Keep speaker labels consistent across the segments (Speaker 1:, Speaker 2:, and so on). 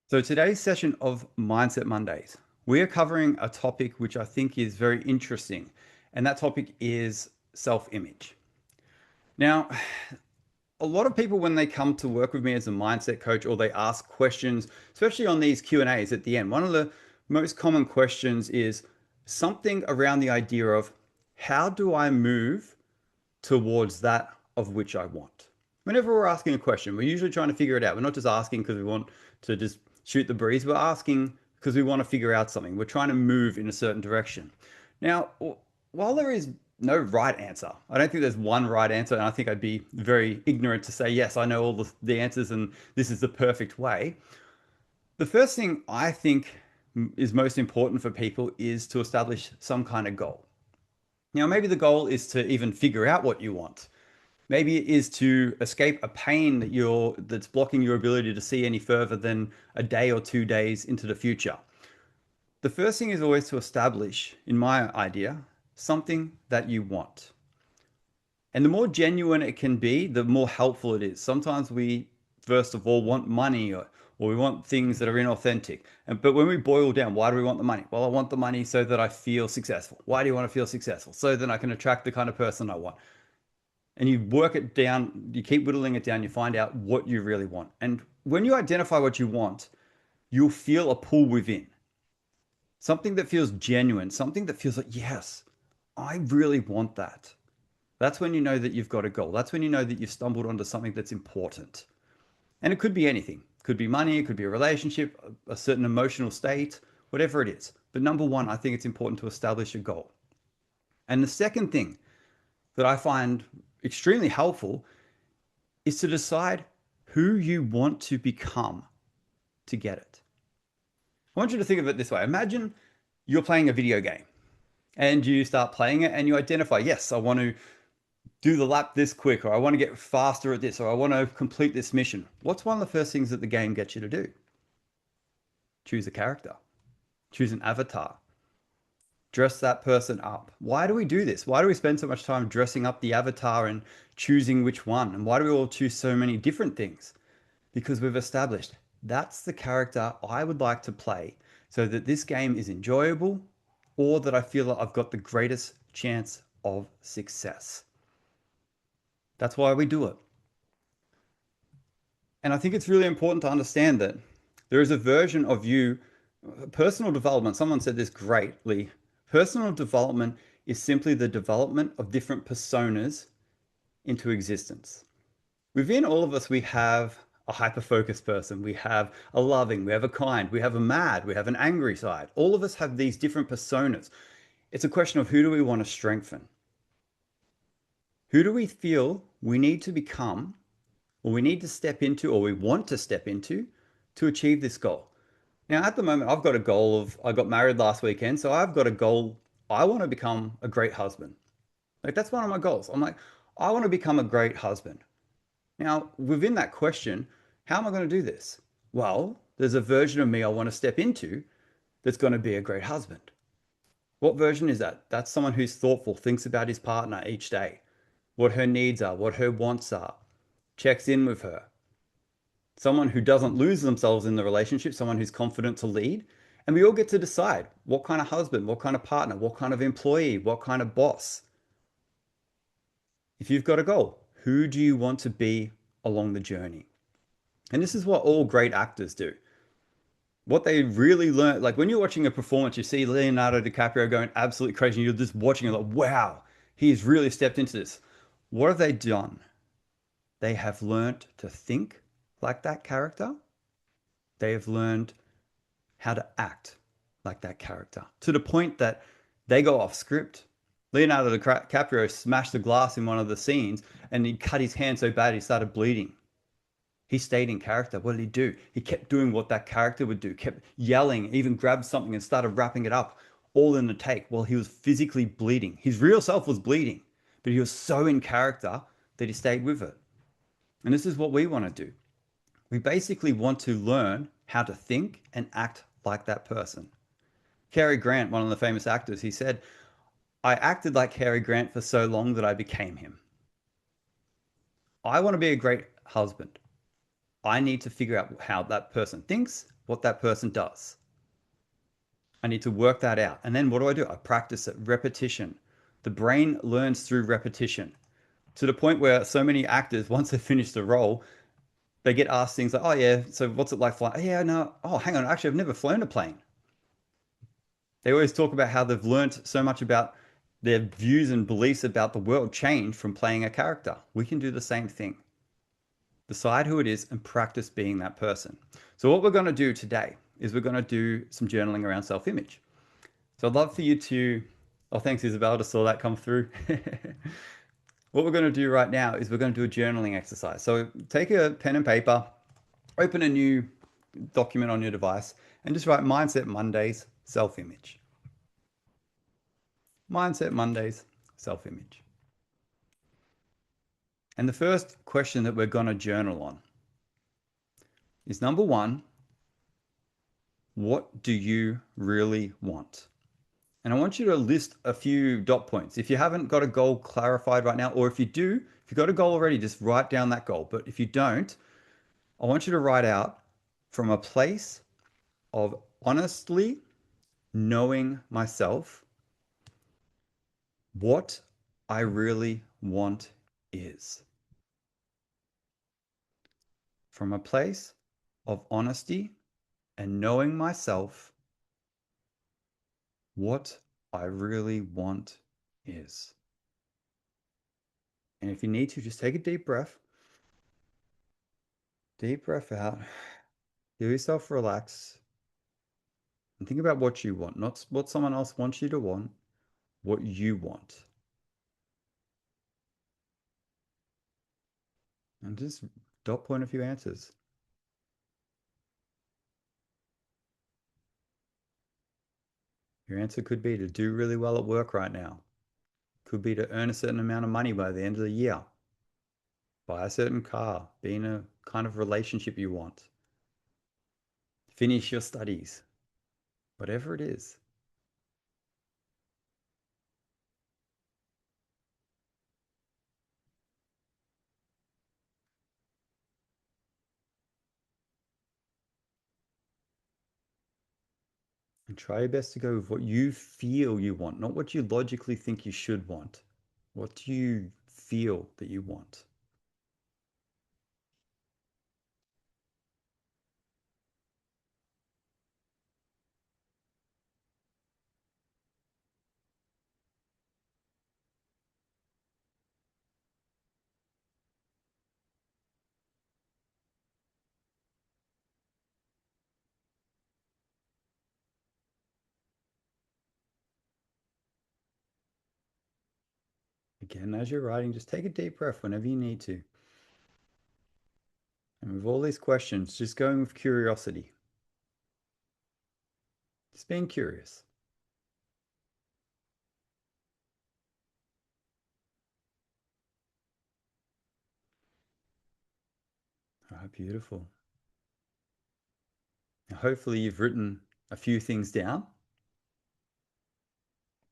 Speaker 1: So today's session of Mindset Mondays, we are covering a topic which I think is very interesting, and that topic is self-image. Now, a lot of people when they come to work with me as a mindset coach or they ask questions, especially on these Q&As at the end, one of the most common questions is something around the idea of how do I move towards that of which I want. Whenever we're asking a question, we're usually trying to figure it out. We're not just asking because we want to just shoot the breeze. We're asking because we want to figure out something. We're trying to move in a certain direction. Now, while there is no right answer, I don't think there's one right answer. And I think I'd be very ignorant to say, yes, I know all the answers and this is the perfect way. The first thing I think is most important for people is to establish some kind of goal. Now, maybe the goal is to even figure out what you want. Maybe it is to escape a pain that's blocking your ability to see any further than a day or 2 days into the future. The first thing is always to establish, in my idea, something that you want. And the more genuine it can be, the more helpful it is. Sometimes we, first of all, want money or we want things that are inauthentic. But when we boil down, why do we want the money? Well, I want the money so that I feel successful. Why do you want to feel successful? So then I can attract the kind of person I want. And you work it down, you keep whittling it down, you find out what you really want. And when you identify what you want, you'll feel a pull within. Something that feels genuine, something that feels like, yes, I really want that. That's when you know that you've got a goal. That's when you know that you've stumbled onto something that's important. And it could be anything. It could be money, it could be a relationship, a certain emotional state, whatever it is. But number one, I think it's important to establish a goal. And the second thing that I find extremely helpful is to decide who you want to become to get it. I want you to think of it this way. Imagine you're playing a video game and you start playing it and you identify, yes, I want to do the lap this quick, or I want to get faster at this, or I want to complete this mission. What's one of the first things that the game gets you to do? Choose a character, choose an avatar, dress that person up. Why do we do this? Why do we spend so much time dressing up the avatar and choosing which one? And why do we all choose so many different things? Because we've established that's the character I would like to play so that this game is enjoyable or that I feel like I've got the greatest chance of success. That's why we do it. And I think it's really important to understand that there is a version of you, personal development. Someone said this greatly. Personal development is simply the development of different personas into existence. Within all of us, we have a hyper-focused person, we have a loving, we have a kind, we have a mad, we have an angry side. All of us have these different personas. It's a question of who do we want to strengthen? Who do we feel we need to become, or we need to step into, or we want to step into to achieve this goal? Now, at the moment, I've got a goal of, I got married last weekend, so I've got a goal. I want to become a great husband. Like, that's one of my goals. I'm like, I want to become a great husband. Now, within that question, how am I going to do this? Well, there's a version of me I want to step into that's going to be a great husband. What version is that? That's someone who's thoughtful, thinks about his partner each day, what her needs are, what her wants are, checks in with her. Someone who doesn't lose themselves in the relationship, someone who's confident to lead. And we all get to decide what kind of husband, what kind of partner, what kind of employee, what kind of boss. If you've got a goal, who do you want to be along the journey? And this is what all great actors do. What they really learn, like when you're watching a performance, you see Leonardo DiCaprio going absolutely crazy, and you're just watching it like, wow, he's really stepped into this. What have they done? They have learned to think like that character. They have learned how to act like that character to the point that they go off script. Leonardo DiCaprio smashed the glass in one of the scenes and he cut his hand so bad he started bleeding. He stayed in character. What did he do? He kept doing what that character would do, kept yelling, even grabbed something and started wrapping it up all in the take while he was physically bleeding. His real self was bleeding, but he was so in character that he stayed with it. And this is what we want to do. We basically want to learn how to think and act like that person. Cary Grant, one of the famous actors, he said, I acted like Cary Grant for so long that I became him. I want to be a great husband. I need to figure out how that person thinks, what that person does. I need to work that out. And then what do? I practice it, repetition. The brain learns through repetition to the point where so many actors, once they finish the role, they get asked things like, oh, yeah, so what's it like flying? Oh, yeah, no, oh, hang on, actually, I've never flown a plane. They always talk about how they've learned so much about their views and beliefs about the world change from playing a character. We can do the same thing. Decide who it is and practice being that person. So, what we're going to do today is we're going to do some journaling around self image. So, I'd love for you to, oh, thanks, Isabel, just saw that come through. What we're going to do right now is we're going to do a journaling exercise. So, take a pen and paper, open a new document on your device, and just write Mindset Mondays, self image. Mindset Mondays, self image. And the first question that we're going to journal on is number one, what do you really want? And I want you to list a few dot points. If you haven't got a goal clarified right now, or if you do, if you've got a goal already, just write down that goal. But if you don't, I want you to write out from a place of honestly knowing myself what I really want is. From a place of honesty and knowing myself what I really want is. And if you need to, just take a deep breath out, feel yourself relax, and think about what you want, not what someone else wants you to want, what you want. And just dot point a few answers. Your answer could be to do really well at work right now. Could be to earn a certain amount of money by the end of the year, buy a certain car, be in a kind of relationship you want, finish your studies, whatever it is. And try your best to go with what you feel you want, not what you logically think you should want. What do you feel that you want? Again, as you're writing, just take a deep breath whenever you need to. And with all these questions, just going with curiosity. Just being curious. All right, beautiful. Now, hopefully, you've written a few things down.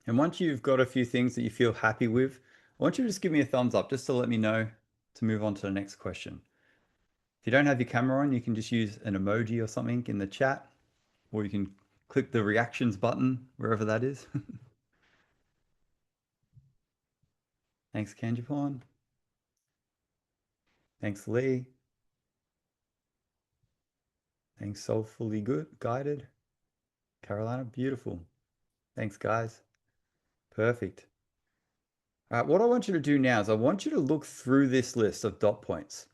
Speaker 1: And once you've got a few things that you feel happy with, I want you to just give me a thumbs up just to let me know to move on to the next question. If you don't have your camera on, you can just use an emoji or something in the chat, or you can click the reactions button wherever that is. Thanks, Kanjipon. Thanks, Lee. Thanks, Soulfully Good Guided. Carolina, beautiful. Thanks, guys. Perfect. All right, what I want you to do now is I want you to look through this list of dot points.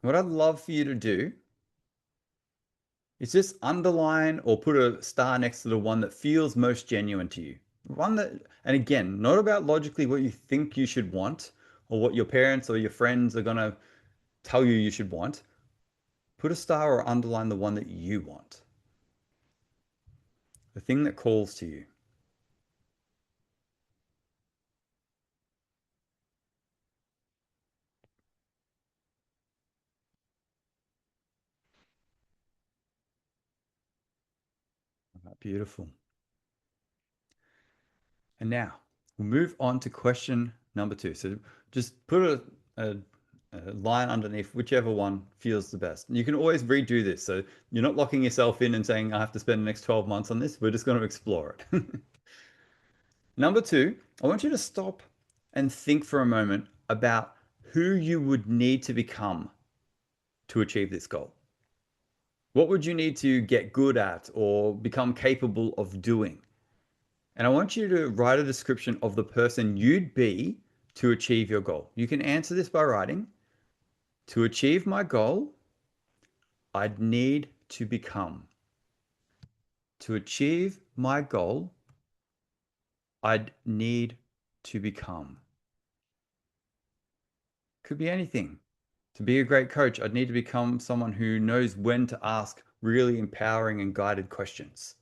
Speaker 1: What I'd love for you to do is just underline or put a star next to the one that feels most genuine to you. One that, and again, not about logically what you think you should want or what your parents or your friends are going to tell you should want. Put a star or underline the one that you want, the thing that calls to you. Beautiful. And now we'll move on to question number two. So just put a line underneath, whichever one feels the best. You can always redo this. So you're not locking yourself in and saying, I have to spend the next 12 months on this. We're just going to explore it. Number two, I want you to stop and think for a moment about who you would need to become to achieve this goal. What would you need to get good at or become capable of doing? And I want you to write a description of the person you'd be to achieve your goal. You can answer this by writing, to achieve my goal, I'd need to become. To achieve my goal, I'd need to become. Could be anything. To be a great coach, I'd need to become someone who knows when to ask really empowering and guided questions.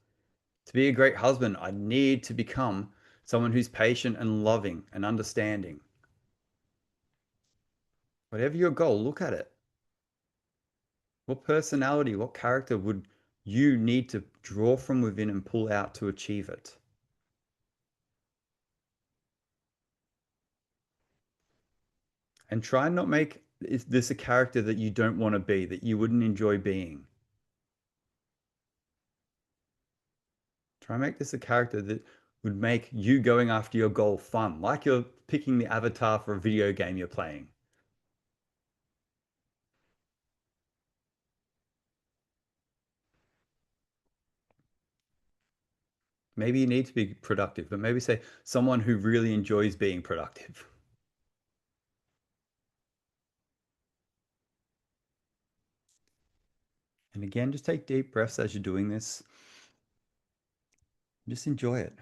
Speaker 1: To be a great husband, I need to become someone who's patient and loving and understanding. Whatever your goal, look at it. What personality, what character would you need to draw from within and pull out to achieve it? And try and not make this a character that you don't want to be, that you wouldn't enjoy being. Try and make this a character that would make you going after your goal fun, like you're picking the avatar for a video game you're playing. Maybe you need to be productive, but maybe say someone who really enjoys being productive. And again, just take deep breaths as you're doing this. Just enjoy it.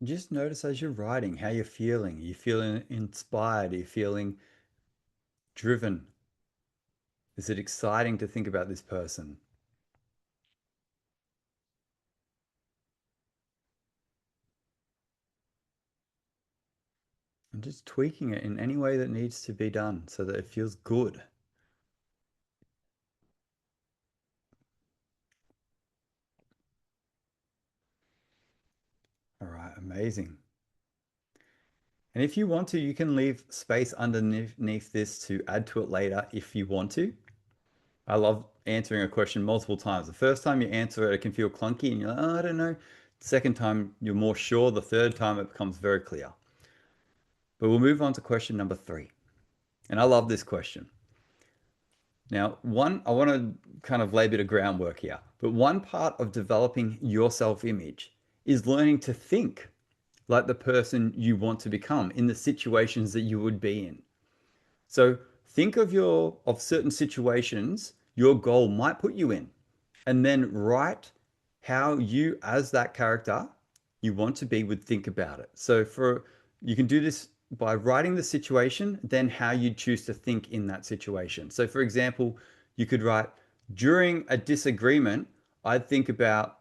Speaker 1: Just notice as you're writing how you're feeling. Are you feeling inspired? Are you feeling driven? Is it exciting to think about this person? And just tweaking it in any way that needs to be done so that it feels good. All right, amazing. And if you want to, you can leave space underneath this to add to it later if you want to. I love answering a question multiple times. The first time you answer it, it can feel clunky and you're like, oh, I don't know. The second time, you're more sure. The third time, it becomes very clear. But we'll move on to question number three. And I love this question. Now, I want to kind of lay a bit of groundwork here, but one part of developing your self image is learning to think like the person you want to become in the situations that you would be in. So think of certain situations your goal might put you in, and then write how you, as that character you want to be, would think about it. So for you can do this by writing the situation, then how you choose to think in that situation. So for example, you could write, during a disagreement, I'd think about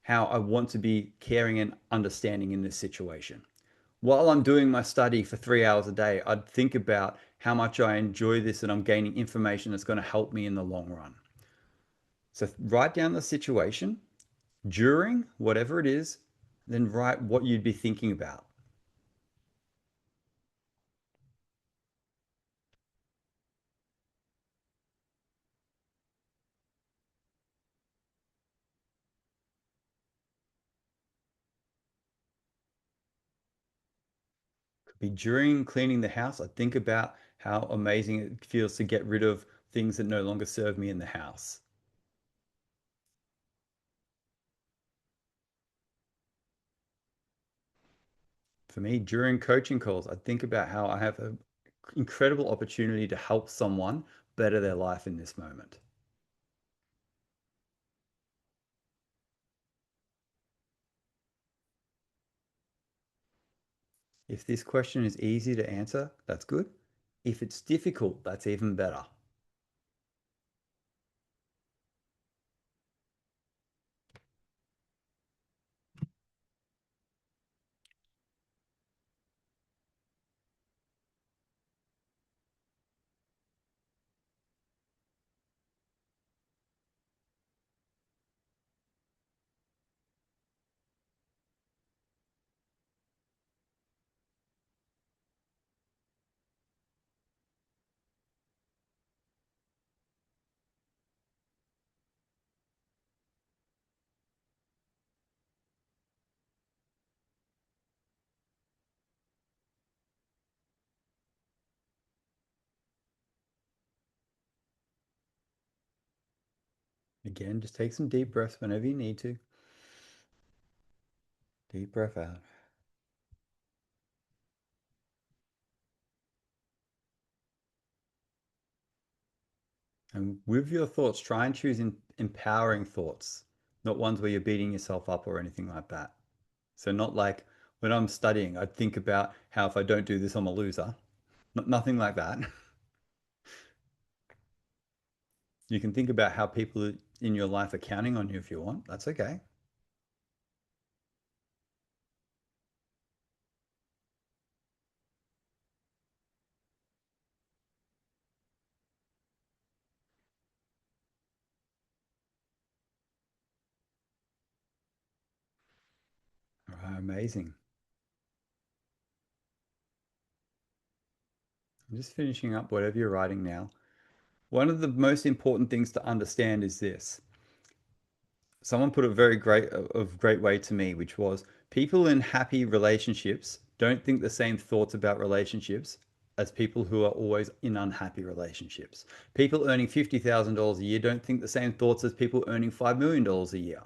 Speaker 1: how I want to be caring and understanding in this situation. While I'm doing my study for 3 hours a day, I'd think about how much I enjoy this and I'm gaining information that's going to help me in the long run. So write down the situation during whatever it is, then write what you'd be thinking about. Could be during cleaning the house, I think about how amazing it feels to get rid of things that no longer serve me in the house. For me, during coaching calls, I think about how I have an incredible opportunity to help someone better their life in this moment. If this question is easy to answer, that's good. If it's difficult, that's even better. Again, just take some deep breaths whenever you need to. Deep breath out. And with your thoughts, try and choose empowering thoughts, not ones where you're beating yourself up or anything like that. So, not like when I'm studying, I'd think about how if I don't do this, I'm a loser. Nothing like that. You can think about how people in your life are counting on you if you want. That's okay. All right, amazing. I'm just finishing up whatever you're writing now. One of the most important things to understand is this. Someone put it very great way to me, which was people in happy relationships don't think the same thoughts about relationships as people who are always in unhappy relationships. People earning $50,000 a year don't think the same thoughts as people earning $5 million a year.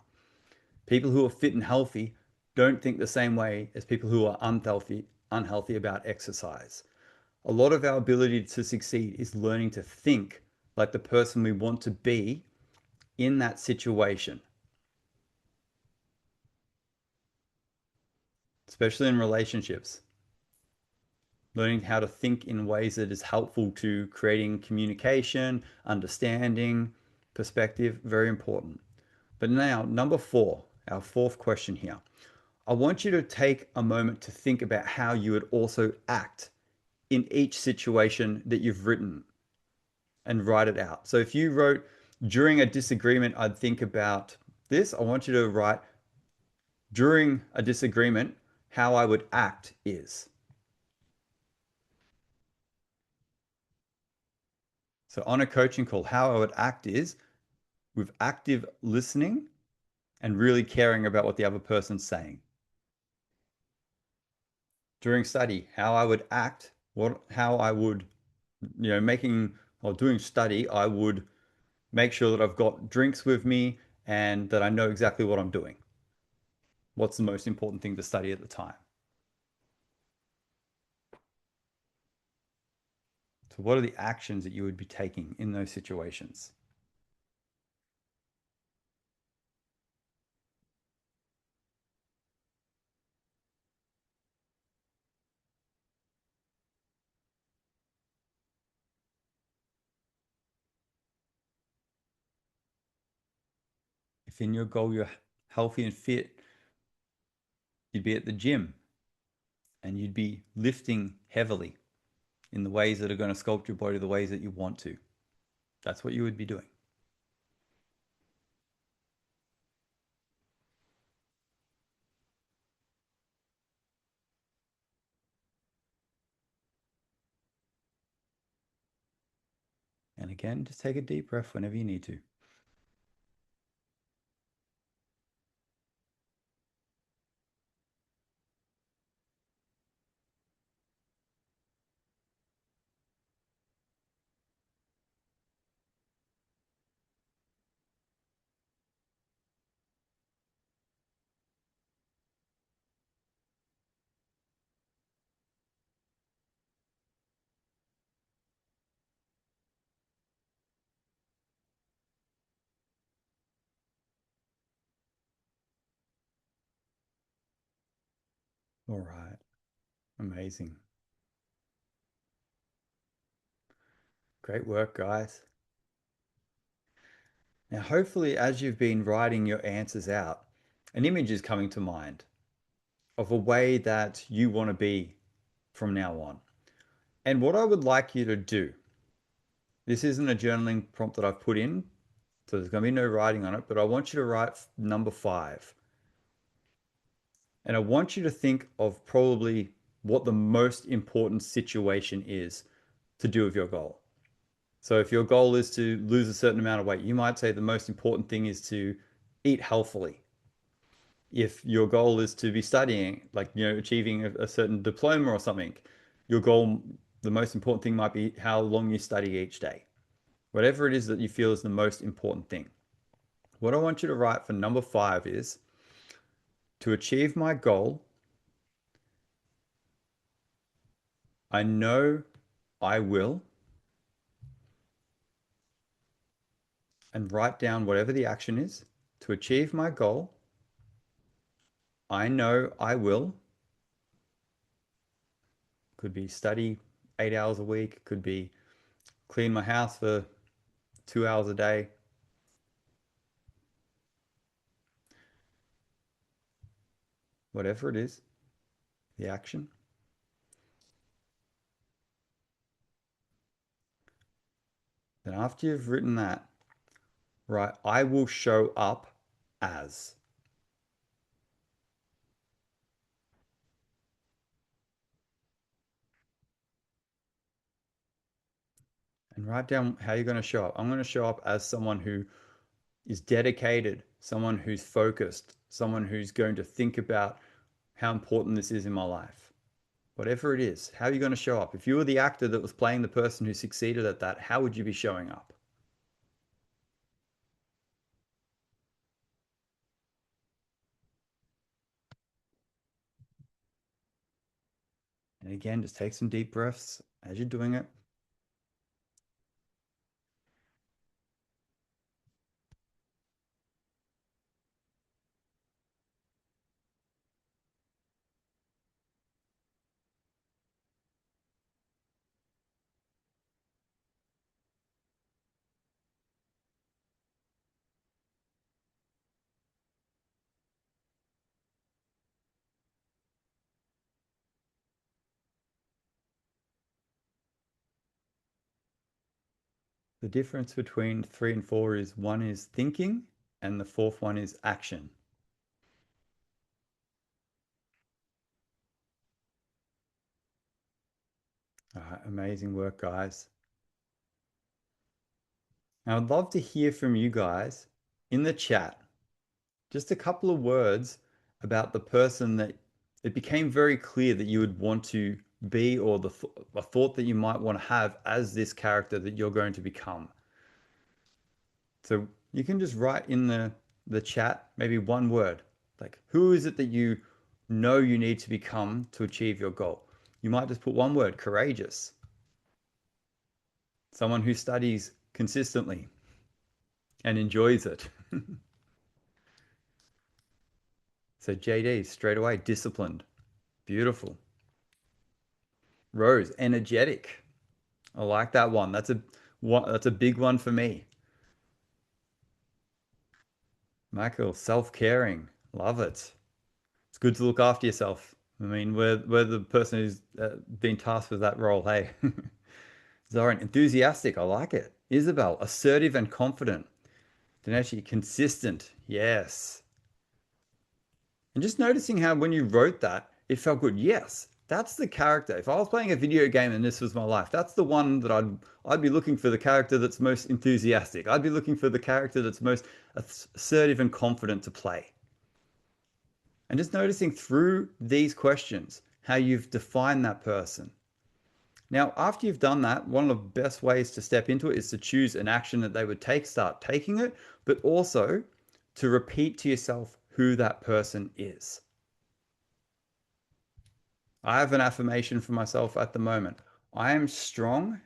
Speaker 1: People who are fit and healthy don't think the same way as people who are unhealthy about exercise. A lot of our ability to succeed is learning to think like the person we want to be in that situation, especially in relationships. Learning how to think in ways that is helpful to creating communication, understanding, perspective, very important. But now, number four, our fourth question here. I want you to take a moment to think about how you would also act in each situation that you've written and write it out. So if you wrote during a disagreement, I'd think about this. I want you to write during a disagreement, how I would act is. So on a coaching call, how I would act is with active listening and really caring about what the other person's saying. During study, how I would act, how I would, making or doing study, I would make sure that I've got drinks with me and that I know exactly what I'm doing. What's the most important thing to study at the time? So, what are the actions that you would be taking in those situations? If in your goal you're healthy and fit, you'd be at the gym and you'd be lifting heavily in the ways that are going to sculpt your body the ways that you want to. That's what you would be doing. And again, just take a deep breath whenever you need to. All right. Amazing. Great work, guys. Now, hopefully, as you've been writing your answers out, an image is coming to mind of a way that you want to be from now on. And what I would like you to do, this isn't a journaling prompt that I've put in, so there's going to be no writing on it, but I want you to write number 5. And I want you to think of probably what the most important situation is to do with your goal. So if your goal is to lose a certain amount of weight, you might say the most important thing is to eat healthily. If your goal is to be studying, like, achieving a certain diploma or something, your goal, the most important thing might be how long you study each day. Whatever it is that you feel is the most important thing. What I want you to write for number 5 is to achieve my goal, I know I will, and write down whatever the action is. To achieve my goal, I know I will. Could be study 8 hours a week, could be clean my house for 2 hours a day. Whatever it is, the action. Then after you've written that, write, I will show up as. And write down how you're going to show up. I'm going to show up as someone who is dedicated, someone who's focused, someone who's going to think about how important this is in my life. Whatever it is, how are you going to show up? If you were the actor that was playing the person who succeeded at that, how would you be showing up? And again, just take some deep breaths as you're doing it. The difference between 3 and 4 is one is thinking and the fourth one is action. All right, amazing work, guys. Now, I'd love to hear from you guys in the chat. Just a couple of words about the person that it became very clear that you would want to be, or a thought that you might want to have as this character that you're going to become. So you can just write in the chat maybe one word, like who is it that you know you need to become to achieve your goal? You might just put one word, courageous. Someone who studies consistently and enjoys it. So JD, straight away, disciplined. Beautiful. Rose, energetic. I like that one. That's a big one for me. Michael, self-caring. Love it. It's good to look after yourself. I mean, we're the person who's been tasked with that role. Hey, Zoran, enthusiastic. I like it. Isabel, assertive and confident. Dineshi, consistent. Yes. And just noticing how when you wrote that, it felt good. Yes, that's the character. If I was playing a video game and this was my life, that's the one that I'd be looking for, the character that's most enthusiastic. I'd be looking for the character that's most assertive and confident to play. And just noticing through these questions how you've defined that person. Now, after you've done that, one of the best ways to step into it is to choose an action that they would take, start taking it, but also to repeat to yourself who that person is. I have an affirmation for myself at the moment. I am strong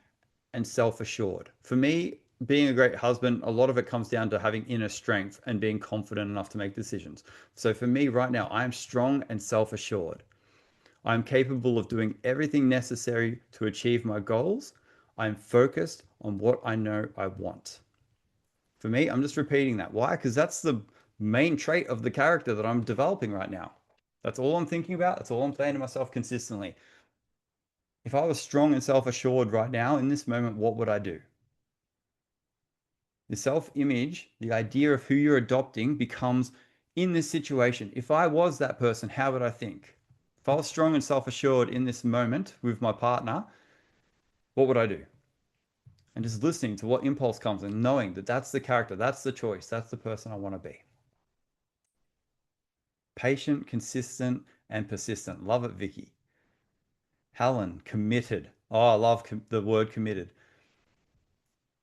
Speaker 1: and self assured. For me, being a great husband, a lot of it comes down to having inner strength and being confident enough to make decisions. So for me right now, I am strong and self assured. I'm capable of doing everything necessary to achieve my goals. I'm focused on what I know I want. For me, I'm just repeating that. Why? Because that's the main trait of the character that I'm developing right now. That's all I'm thinking about. That's all I'm saying to myself consistently. If I was strong and self-assured right now in this moment, what would I do? The self-image, the idea of who you're adopting becomes in this situation. If I was that person, how would I think? If I was strong and self-assured in this moment with my partner, what would I do? And just listening to what impulse comes and knowing that that's the character, that's the choice, that's the person I want to be. Patient, consistent, and persistent. Love it, Vicky. Helen, committed. Oh, I love the word committed.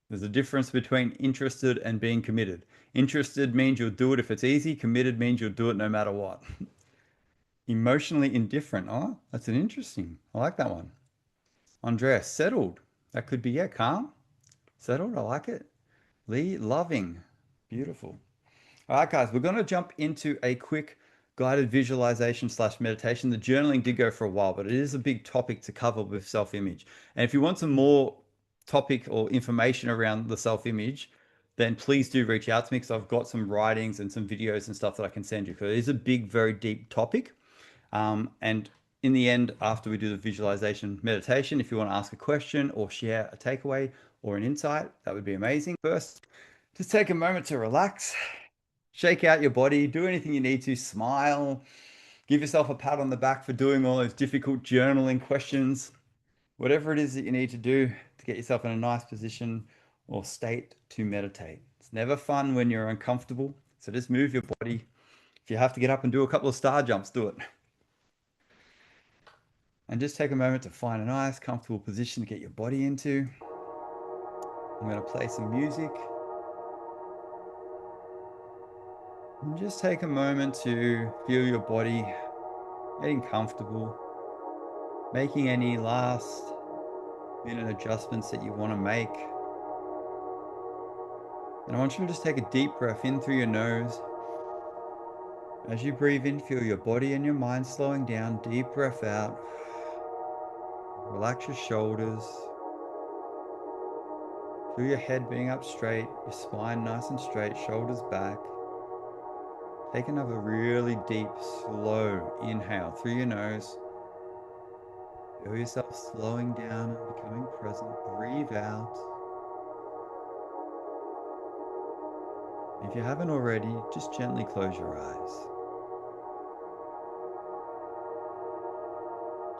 Speaker 1: There's a difference between interested and being committed. Interested means you'll do it if it's easy. Committed means you'll do it no matter what. Emotionally indifferent. Oh, that's an interesting. I like that one. Andrea, settled. That could be, yeah, calm. Settled. I like it. Lee, loving. Beautiful. All right, guys, we're going to jump into a quick guided visualization slash meditation. The journaling did go for a while, but it is a big topic to cover with self-image. And if you want some more topic or information around the self-image, then please do reach out to me because I've got some writings and some videos and stuff that I can send you because it is a big, very deep topic. And in the end, after we do the visualization meditation, if you want to ask a question or share a takeaway or an insight, that would be amazing. First, just take a moment to relax, shake out your body, do anything you need to, smile, give yourself a pat on the back for doing all those difficult journaling questions, whatever it is that you need to do to get yourself in a nice position or state to meditate. It's never fun when you're uncomfortable, so just move your body. If you have to get up and do a couple of star jumps, do it. And just take a moment to find a nice, comfortable position to get your body into. I'm going to play some music. And just take a moment to feel your body getting comfortable, making any last minute adjustments that you want to make. And I want you to just take a deep breath in through your nose. As you breathe in, feel your body and your mind slowing down. Deep breath out. Relax your shoulders. Feel your head being up straight, your spine nice and straight, shoulders back. Take another really deep, slow inhale through your nose. Feel yourself slowing down and becoming present. Breathe out. If you haven't already, just gently close your eyes.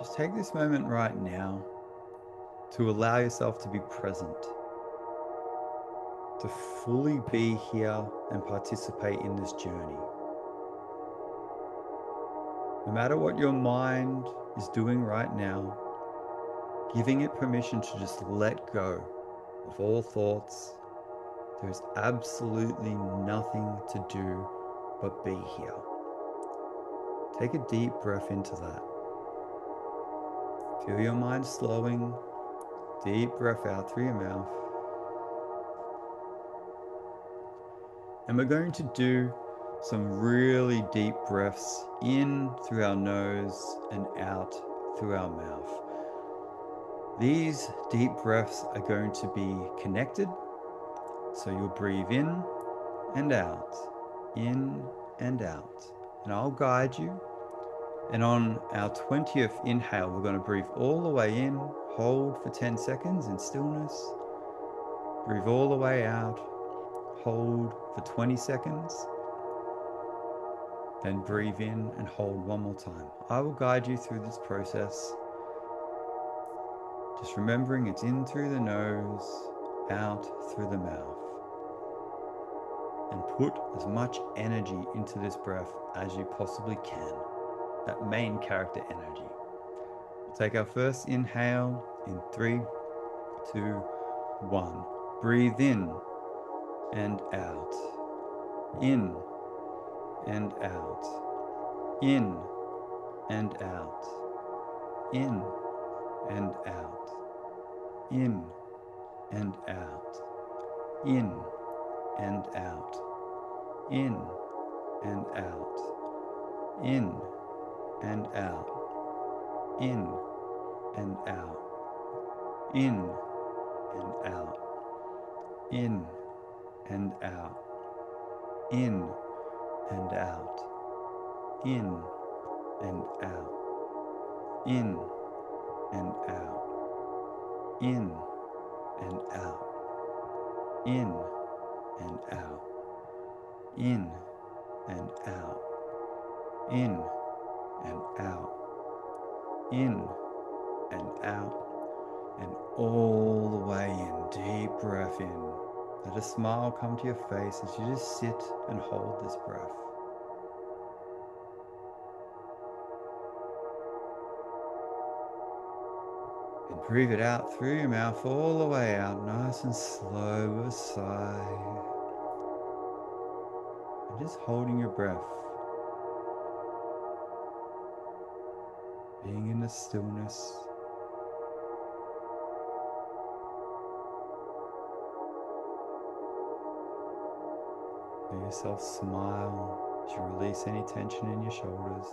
Speaker 1: Just take this moment right now to allow yourself to be present, to fully be here and participate in this journey. No matter what your mind is doing right now, giving it permission to just let go of all thoughts. There's absolutely nothing to do but be here. Take a deep breath into that. Feel your mind slowing. Deep breath out through your mouth. And we're going to do some really deep breaths in through our nose and out through our mouth. These deep breaths are going to be connected. So you'll breathe in and out, in and out. And I'll guide you. And on our 20th inhale, we're going to breathe all the way in, hold for 10 seconds in stillness. Breathe all the way out, hold for 20 seconds. Then breathe in and hold one more time. I will guide you through this process. Just remembering it's in through the nose, out through the mouth. And put as much energy into this breath as you possibly can. That main character energy. We'll take our first inhale in 3, 2, 1. Breathe in and out. In and out. In and out. In and out. In and out. In and out. In and out. In and out. in and out, in and out, in and out, in and out, in and out, in and out, in and out, in and out, in and out, in and out, in and out, and all the way in. Deep breath in. Let a smile come to your face as you just sit and hold this breath. And breathe it out through your mouth all the way out, nice and slow with a sigh. And just holding your breath. Being in the stillness. Let yourself smile as you release any tension in your shoulders.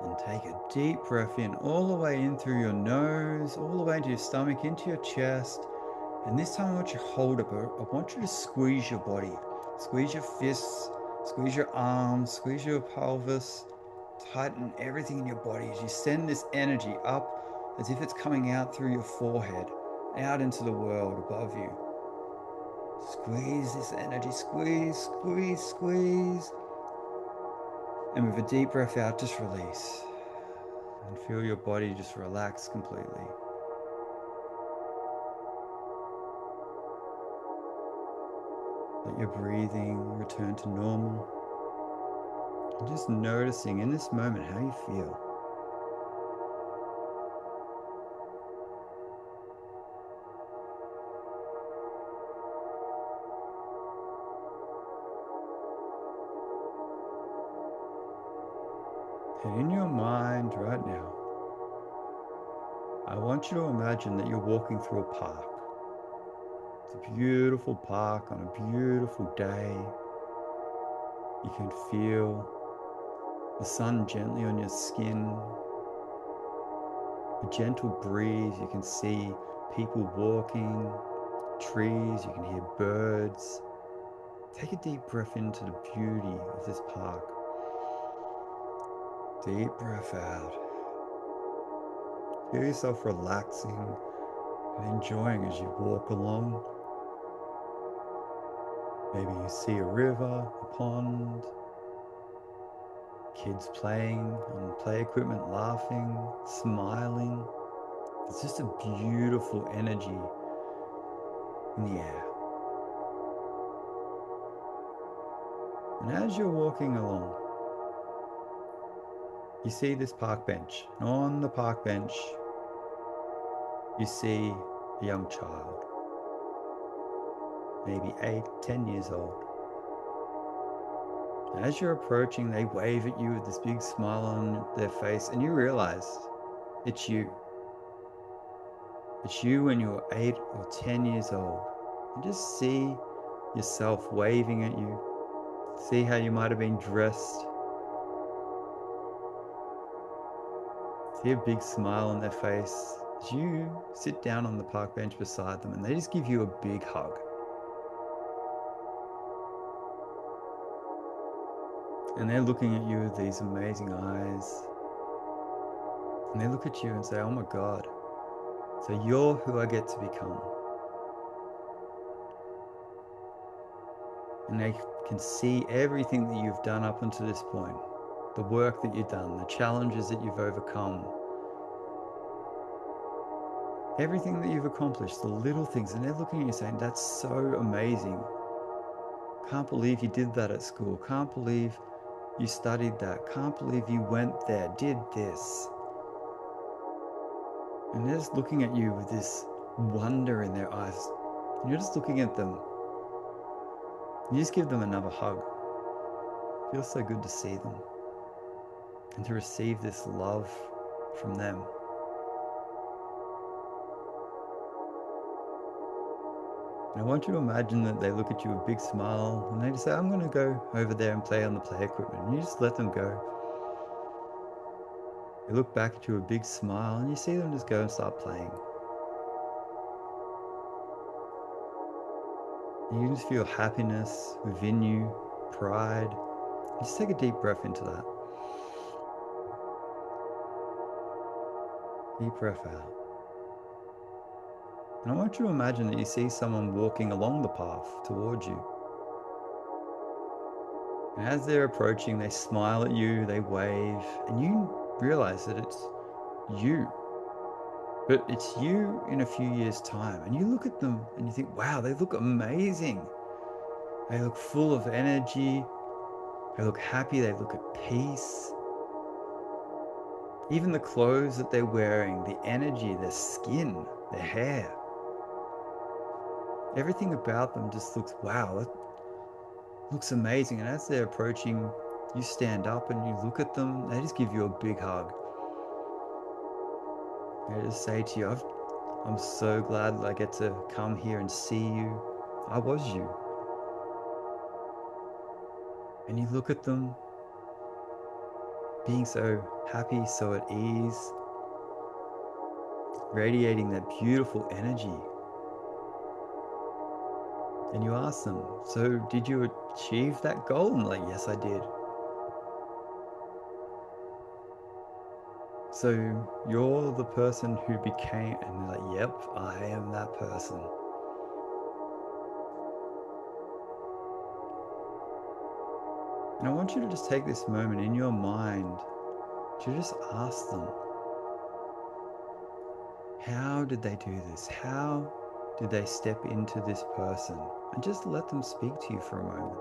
Speaker 1: And take a deep breath in, all the way in through your nose, all the way into your stomach, into your chest. And this time I want you to hold it, but I want you to squeeze your body. Squeeze your fists, squeeze your arms, squeeze your pelvis. Tighten everything in your body as you send this energy up as if it's coming out through your forehead, out into the world above you. Squeeze this energy, squeeze, squeeze, squeeze. And with a deep breath out, just release. And feel your body just relax completely. Let your breathing return to normal. And just noticing in this moment how you feel. And in your mind right now, I want you to imagine that you're walking through a park. It's a beautiful park on a beautiful day. You can feel the sun gently on your skin, a gentle breeze. You can see people walking, trees, you can hear birds. Take a deep breath into the beauty of this park. Deep breath out. Feel yourself relaxing and enjoying as you walk along. Maybe you see a river, a pond, kids playing on play equipment, laughing, smiling. It's just a beautiful energy in the air. And as you're walking along, you see this park bench. And on the park bench, you see a young child, maybe 8, 10 years old. As you're approaching, they wave at you with this big smile on their face, and you realize it's you. It's you when you're 8 or 10 years old. And just see yourself waving at you. See how you might have been dressed. See a big smile on their face as you sit down on the park bench beside them, and they just give you a big hug. And they're looking at you with these amazing eyes. And they look at you and say, oh my God, so you're who I get to become. And they can see everything that you've done up until this point, the work that you've done, the challenges that you've overcome, everything that you've accomplished, the little things. And they're looking at you saying, that's so amazing. Can't believe you did that at school. Can't believe you studied that. Can't believe you went there, did this. And they're just looking at you with this wonder in their eyes. And you're just looking at them. You just give them another hug. It feels so good to see them and to receive this love from them. And I want you to imagine that they look at you with a big smile and they just say, I'm going to go over there and play on the play equipment. And you just let them go. They look back at you with a big smile and you see them just go and start playing. And you just feel happiness within you, pride. Just take a deep breath into that. Deep breath out. And I want you to imagine that you see someone walking along the path towards you. And as they're approaching, they smile at you, they wave, and you realize that it's you. But it's you in a few years' time. And you look at them and you think, wow, they look amazing. They look full of energy. They look happy. They look at peace. Even the clothes that they're wearing, the energy, their skin, their hair. Everything about them just looks, wow, it looks amazing. And as they're approaching, you stand up and you look at them. They just give you a big hug. They just say to you, I'm so glad that I get to come here and see you. I was you. And you look at them, being so happy, so at ease, radiating that beautiful energy. And you ask them, so did you achieve that goal? And like, yes, I did. So you're the person who became, and they're like, yep, I am that person. And I want you to just take this moment in your mind to just ask them, how did they do this? How did they step into this person? And just let them speak to you for a moment.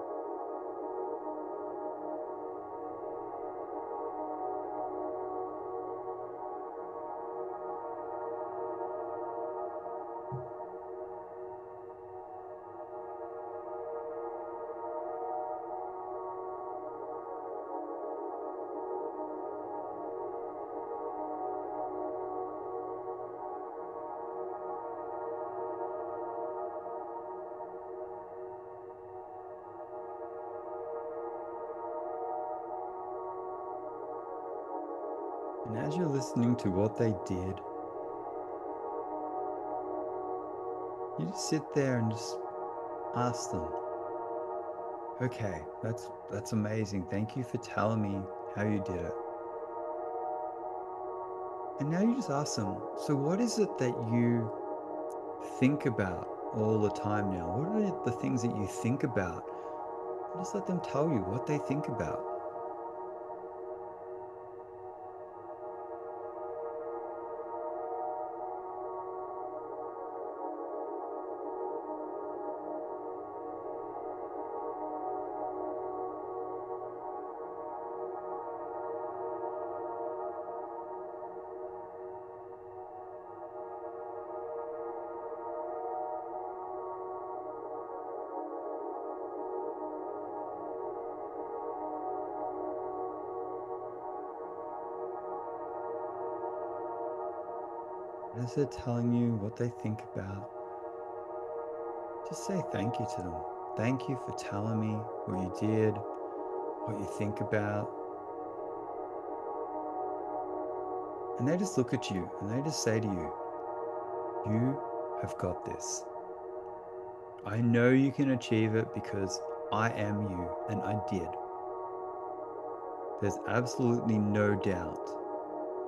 Speaker 1: And as you're listening to what they did, you just sit there and just ask them, okay, that's amazing. Thank you for telling me how you did it. And now you just ask them, so what is it that you think about all the time now? What are the things that you think about? Just let them tell you what they think about. As they're telling you what they think about, just say thank you to them. Thank you for telling me what you did, what you think about. And they just look at you and they just say to you, you have got this. I know you can achieve it because I am you and I did. There's absolutely no doubt.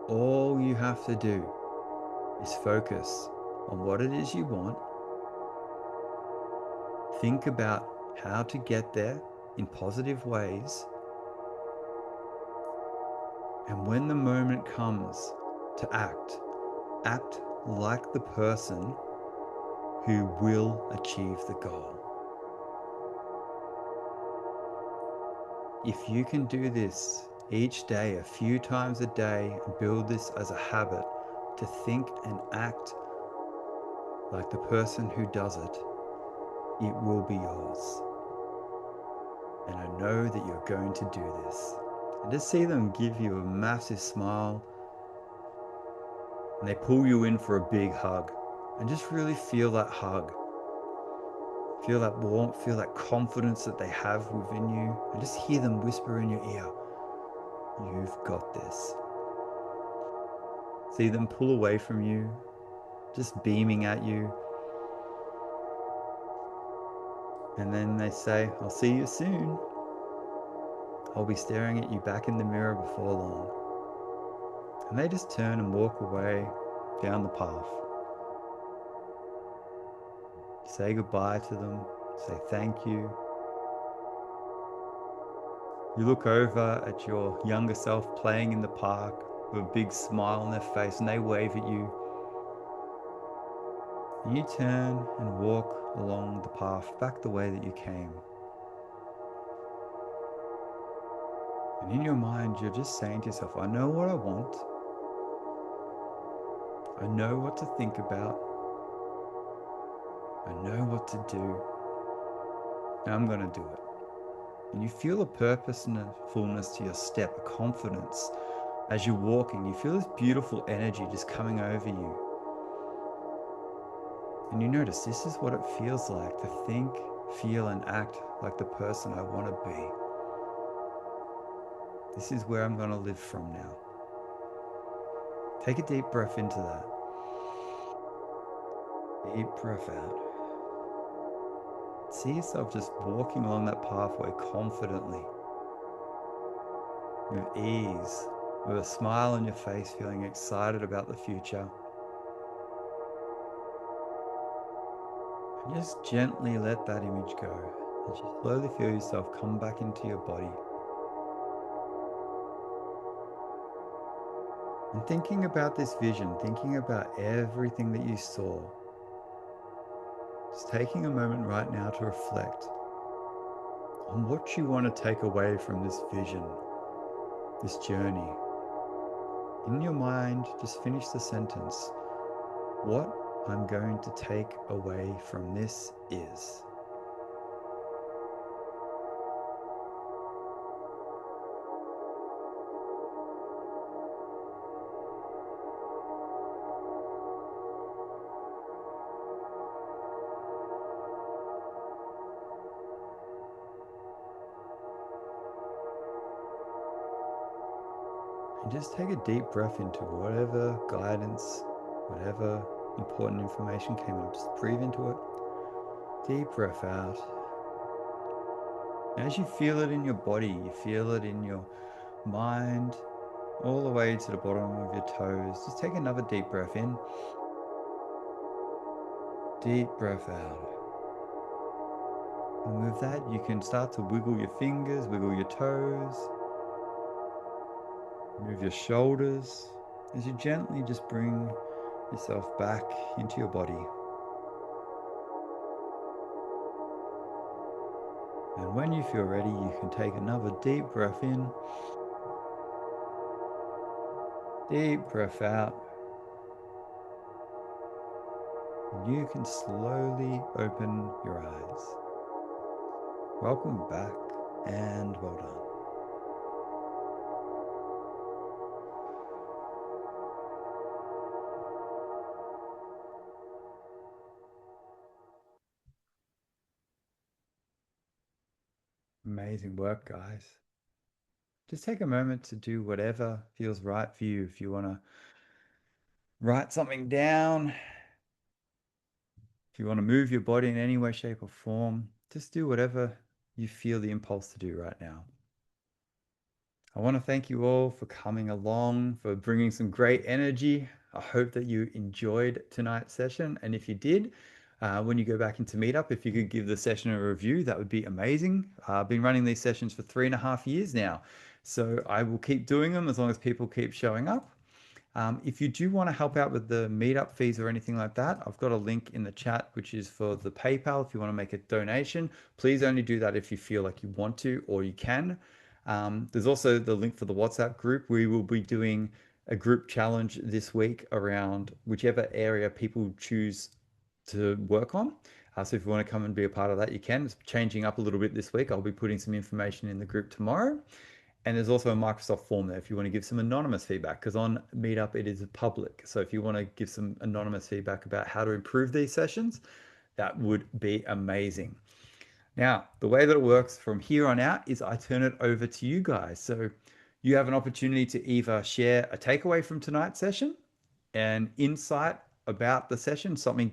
Speaker 1: All you have to do is focus on what it is you want. Think about how to get there in positive ways. And when the moment comes to act, act like the person who will achieve the goal. If you can do this each day, a few times a day, and build this as a habit to think and act like the person who does it, it will be yours. And I know that you're going to do this. And just see them give you a massive smile and they pull you in for a big hug. And just really feel that hug. Feel that warmth, feel that confidence that they have within you, and just hear them whisper in your ear, you've got this. See them pull away from you, just beaming at you, and then they say, I'll see you soon. I'll be staring at you back in the mirror before long. And they just turn and walk away down the path. Say goodbye to them, say thank you. You look over at your younger self playing in the park with a big smile on their face, and they wave at you. And you turn and walk along the path back the way that you came. And in your mind, you're just saying to yourself, I know what I want. I know what to think about. I know what to do. And I'm going to do it. And you feel a purpose and a fullness to your step, a confidence. As you're walking, you feel this beautiful energy just coming over you. And you notice this is what it feels like to think, feel, and act like the person I want to be. This is where I'm going to live from now. Take a deep breath into that. Deep breath out. See yourself just walking along that pathway confidently, with ease, with a smile on your face, feeling excited about the future. And just gently let that image go as you slowly feel yourself come back into your body. And thinking about this vision, thinking about everything that you saw, just taking a moment right now to reflect on what you want to take away from this vision, this journey. In your mind, just finish the sentence. What I'm going to take away from this is. And just take a deep breath into whatever guidance, whatever important information came up. Just breathe into it. Deep breath out. As you feel it in your body, you feel it in your mind, all the way to the bottom of your toes. Just take another deep breath in. Deep breath out. And with that, you can start to wiggle your fingers, wiggle your toes, move your shoulders as you gently just bring yourself back into your body. And when you feel ready, you can take another deep breath in, deep breath out. And you can slowly open your eyes. Welcome back and well done. Amazing work, guys. Just take a moment to do whatever feels right for you. If you want to write something down, if you want to move your body in any way, shape, or form, just do whatever you feel the impulse to do right now. I want to thank you all for coming along, for bringing some great energy. I hope that you enjoyed tonight's session. And if you did, when you go back into Meetup, if you could give the session a review, that would be amazing. I've been running these sessions for 3.5 years now. So I will keep doing them as long as people keep showing up. If you do want to help out with the meetup fees or anything like that, I've got a link in the chat, which is for the PayPal. If you want to make a donation, please only do that if you feel like you want to or you can. There's also the link for the WhatsApp group. We will be doing a group challenge this week around whichever area people choose to work on. So if you want to come and be a part of that, you can. It's changing up a little bit this week. I'll be putting some information in the group tomorrow. And there's also a Microsoft form there if you want to give some anonymous feedback, because on Meetup it is public. So if you want to give some anonymous feedback about how to improve these sessions, that would be amazing. Now, the way that it works from here on out is I turn it over to you guys. So you have an opportunity to either share a takeaway from tonight's session, an insight about the session, something,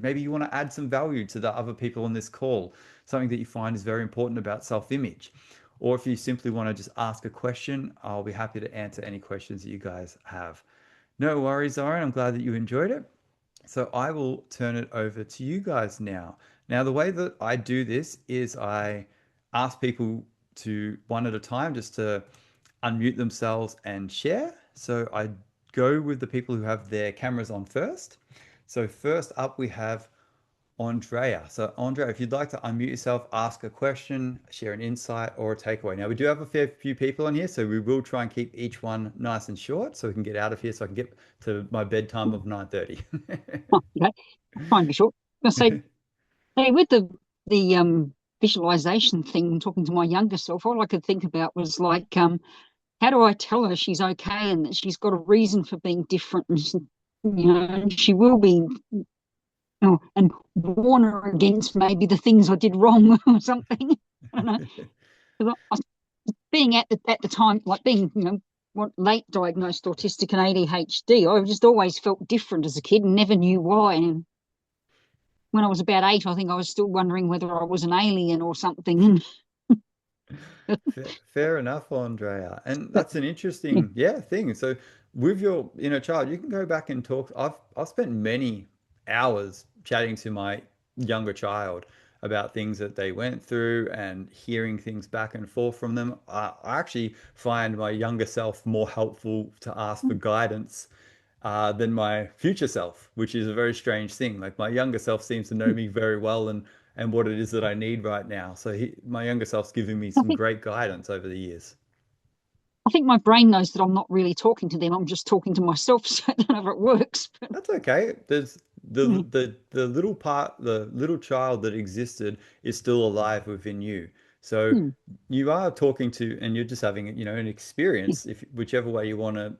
Speaker 1: maybe you want to add some value to the other people on this call, something that you find is very important about self-image. Or if you simply want to just ask a question, I'll be happy to answer any questions that you guys have. No worries, Aaron. I'm glad that you enjoyed it. So I will turn it over to you guys now. Now, the way that I do this is I ask people to one at a time just to unmute themselves and share. So I go with the people who have their cameras on first. So first up, we have Andrea. So Andrea, if you'd like to unmute yourself, ask a question, share an insight or a takeaway. Now we do have a fair few people on here, so we will try and keep each one nice and short so we can get out of here so I can get to my bedtime of 9:30.
Speaker 2: Oh, okay. Try and be short. I say, hey, with the visualization thing, talking to my younger self, all I could think about was like, how do I tell her she's okay and that she's got a reason for being different, and and she will be, and warn her against maybe the things I did wrong or something. I don't know. 'Cause being at the time, like being, what late diagnosed autistic and ADHD, I just always felt different as a kid and never knew why. And when I was about 8, I think I was still wondering whether I was an alien or something.
Speaker 1: Fair enough, Andrea. And
Speaker 2: But
Speaker 1: that's an
Speaker 2: yeah,
Speaker 1: interesting, yeah, thing. So with your inner child, you can go back and talk. I've spent many hours chatting to my younger child about things that they went through and hearing things back and forth from them. I actually find my younger self more helpful to ask for guidance than my future self, which is a very strange thing. Like my younger self seems to know me very well and what it is that I need right now. So my younger self's giving me
Speaker 2: I
Speaker 1: some
Speaker 2: think
Speaker 1: great guidance over the years.
Speaker 2: I think my brain knows that I'm not really talking to them. I'm just talking to myself. So I don't know if it works. But
Speaker 1: That's okay. There's the
Speaker 2: yeah,
Speaker 1: the little part, the little child that existed is still alive within you. So
Speaker 2: hmm,
Speaker 1: you are talking to, and you're just having, an
Speaker 2: yeah,
Speaker 1: experience, if whichever way you want to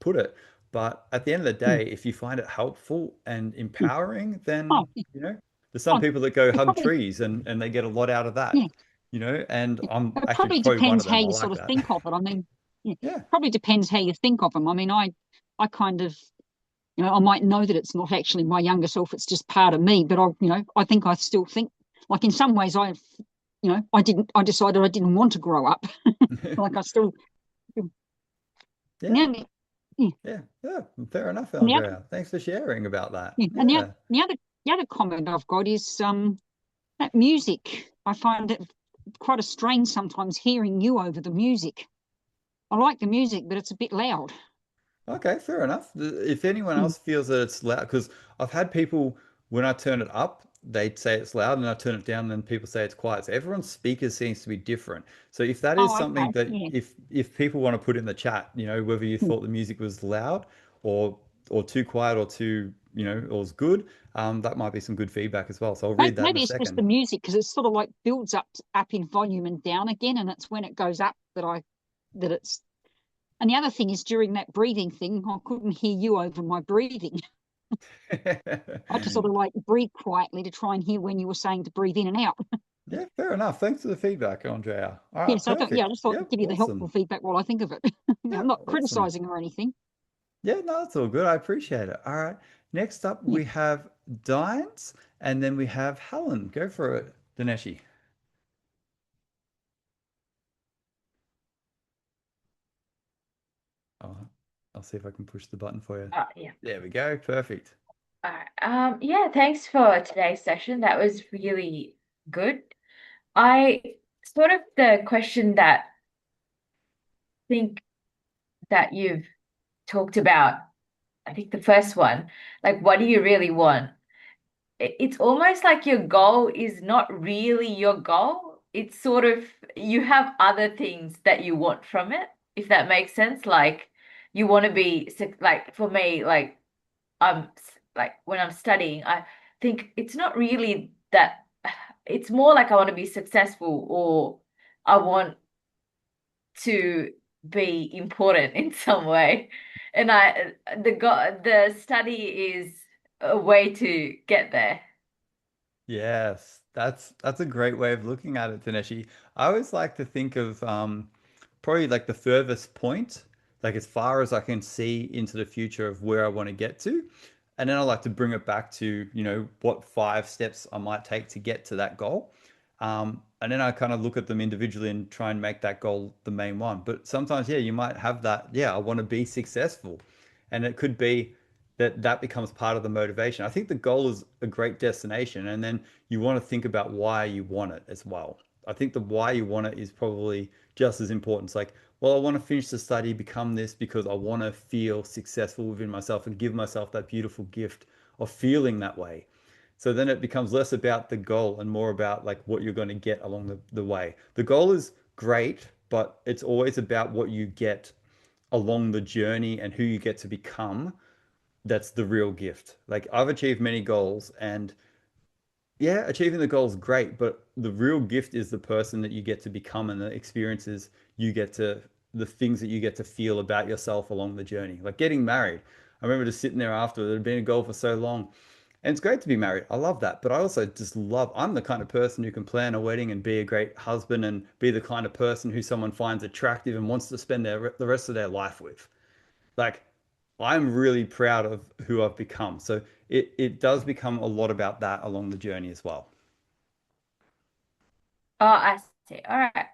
Speaker 1: put it. But at the end of the
Speaker 2: hmm,
Speaker 1: day, if you find it helpful and
Speaker 2: hmm.
Speaker 1: empowering, then,
Speaker 2: Oh, yeah,
Speaker 1: there's some
Speaker 2: oh,
Speaker 1: people that go
Speaker 2: it
Speaker 1: hug
Speaker 2: probably,
Speaker 1: trees and they get a lot out of
Speaker 2: yeah,
Speaker 1: that, and
Speaker 2: yeah.
Speaker 1: I'm
Speaker 2: It
Speaker 1: actually
Speaker 2: probably
Speaker 1: probably one
Speaker 2: depends
Speaker 1: of
Speaker 2: how
Speaker 1: them. I
Speaker 2: you
Speaker 1: like
Speaker 2: sort of
Speaker 1: that.
Speaker 2: think of it. I mean, yeah,
Speaker 1: Yeah.
Speaker 2: probably depends how you think of them. I mean, I kind of, I might know that it's not actually my younger self; it's just part of me. But I think I still think, like in some ways, I decided I didn't want to grow up. Like I still, and
Speaker 1: Yeah.
Speaker 2: the, yeah,
Speaker 1: Yeah. Yeah. Fair enough,
Speaker 2: and the other,
Speaker 1: Andrea. Thanks for sharing about that.
Speaker 2: yeah, and
Speaker 1: Yeah.
Speaker 2: the other comment I've got is that music. I find it quite a strain sometimes hearing you over the music. I like the music, but it's a bit loud.
Speaker 1: Okay, fair enough. If anyone
Speaker 2: Mm.
Speaker 1: else feels that it's loud, because I've had people, when I turn it up, they'd say it's loud, and I turn it down, and people say it's quiet. So everyone's speaker seems to be different. So if that is
Speaker 2: Oh,
Speaker 1: something
Speaker 2: okay,
Speaker 1: that,
Speaker 2: yeah.
Speaker 1: if people want to put in the chat, whether you
Speaker 2: Mm.
Speaker 1: thought the music was loud or too quiet or too, or was good, that might be some good feedback as well. So I'll read that in a
Speaker 2: Maybe it's just
Speaker 1: second.
Speaker 2: the music because it's sort of like builds up in volume and down again, and it's when it goes up that it's. And the other thing is during that breathing thing, I couldn't hear you over my breathing. I had to sort of like breathe quietly to try and hear when you were saying to breathe in and out.
Speaker 1: Yeah, fair enough. Thanks for the feedback, Andrea. All right,
Speaker 2: Yes, I don't. Yeah, I
Speaker 1: perfect.
Speaker 2: just thought
Speaker 1: Yep,
Speaker 2: I'd give you the helpful
Speaker 1: awesome.
Speaker 2: feedback while I think of it. I'm
Speaker 1: Yep,
Speaker 2: not
Speaker 1: awesome.
Speaker 2: criticizing or anything.
Speaker 1: Yeah, no, that's all good. I appreciate it. All right. Next up,
Speaker 2: Yeah.
Speaker 1: we have Dines, and then we have Helen. Go for it, Dineshi. Oh, I'll see if I can push the button for you.
Speaker 3: Yeah.
Speaker 1: There we go. Perfect.
Speaker 3: All right. Yeah, thanks for today's session. That was really good. I sort of the question that think that you've talked about, I think the first one, like what do you really want? It's almost like your goal is not really your goal. It's sort of you have other things that you want from it, if that makes sense. Like you want to be like for me, like like when I'm studying, I think it's not really that it's more like I want to be successful or I want to be important in some way. And the study is a way to get there.
Speaker 1: Yes, that's a great way of looking at it, Taneshi. I always like to think of probably like the furthest point, like as far as I can see into the future of where I want to get to. And then I like to bring it back to, what 5 steps I might take to get to that goal. And then I kind of look at them individually and try and make that goal the main one. But sometimes, yeah, you might have that, yeah, I want to be successful. And it could be that becomes part of the motivation. I think the goal is a great destination, and then you want to think about why you want it as well. I think the why you want it is probably just as important. It's like, well, I want to finish the study, become this because I want to feel successful within myself and give myself that beautiful gift of feeling that way. So then it becomes less about the goal and more about like what you're going to get along the way. The goal is great, but it's always about what you get along the journey and who you get to become. That's the real gift. Like I've achieved many goals, and yeah, achieving the goal is great, but the real gift is the person that you get to become and the experiences you get to, the things that you get to feel about yourself along the journey. Like getting married. I remember just sitting there after it had been a goal for so long. And it's great to be married. I love that. But I also just love, I'm the kind of person who can plan a wedding and be a great husband and be the kind of person who someone finds attractive and wants to spend the rest of their life with. Like I'm really proud of who I've become. So it does become a lot about that along the journey as well.
Speaker 3: Oh, I see. All right.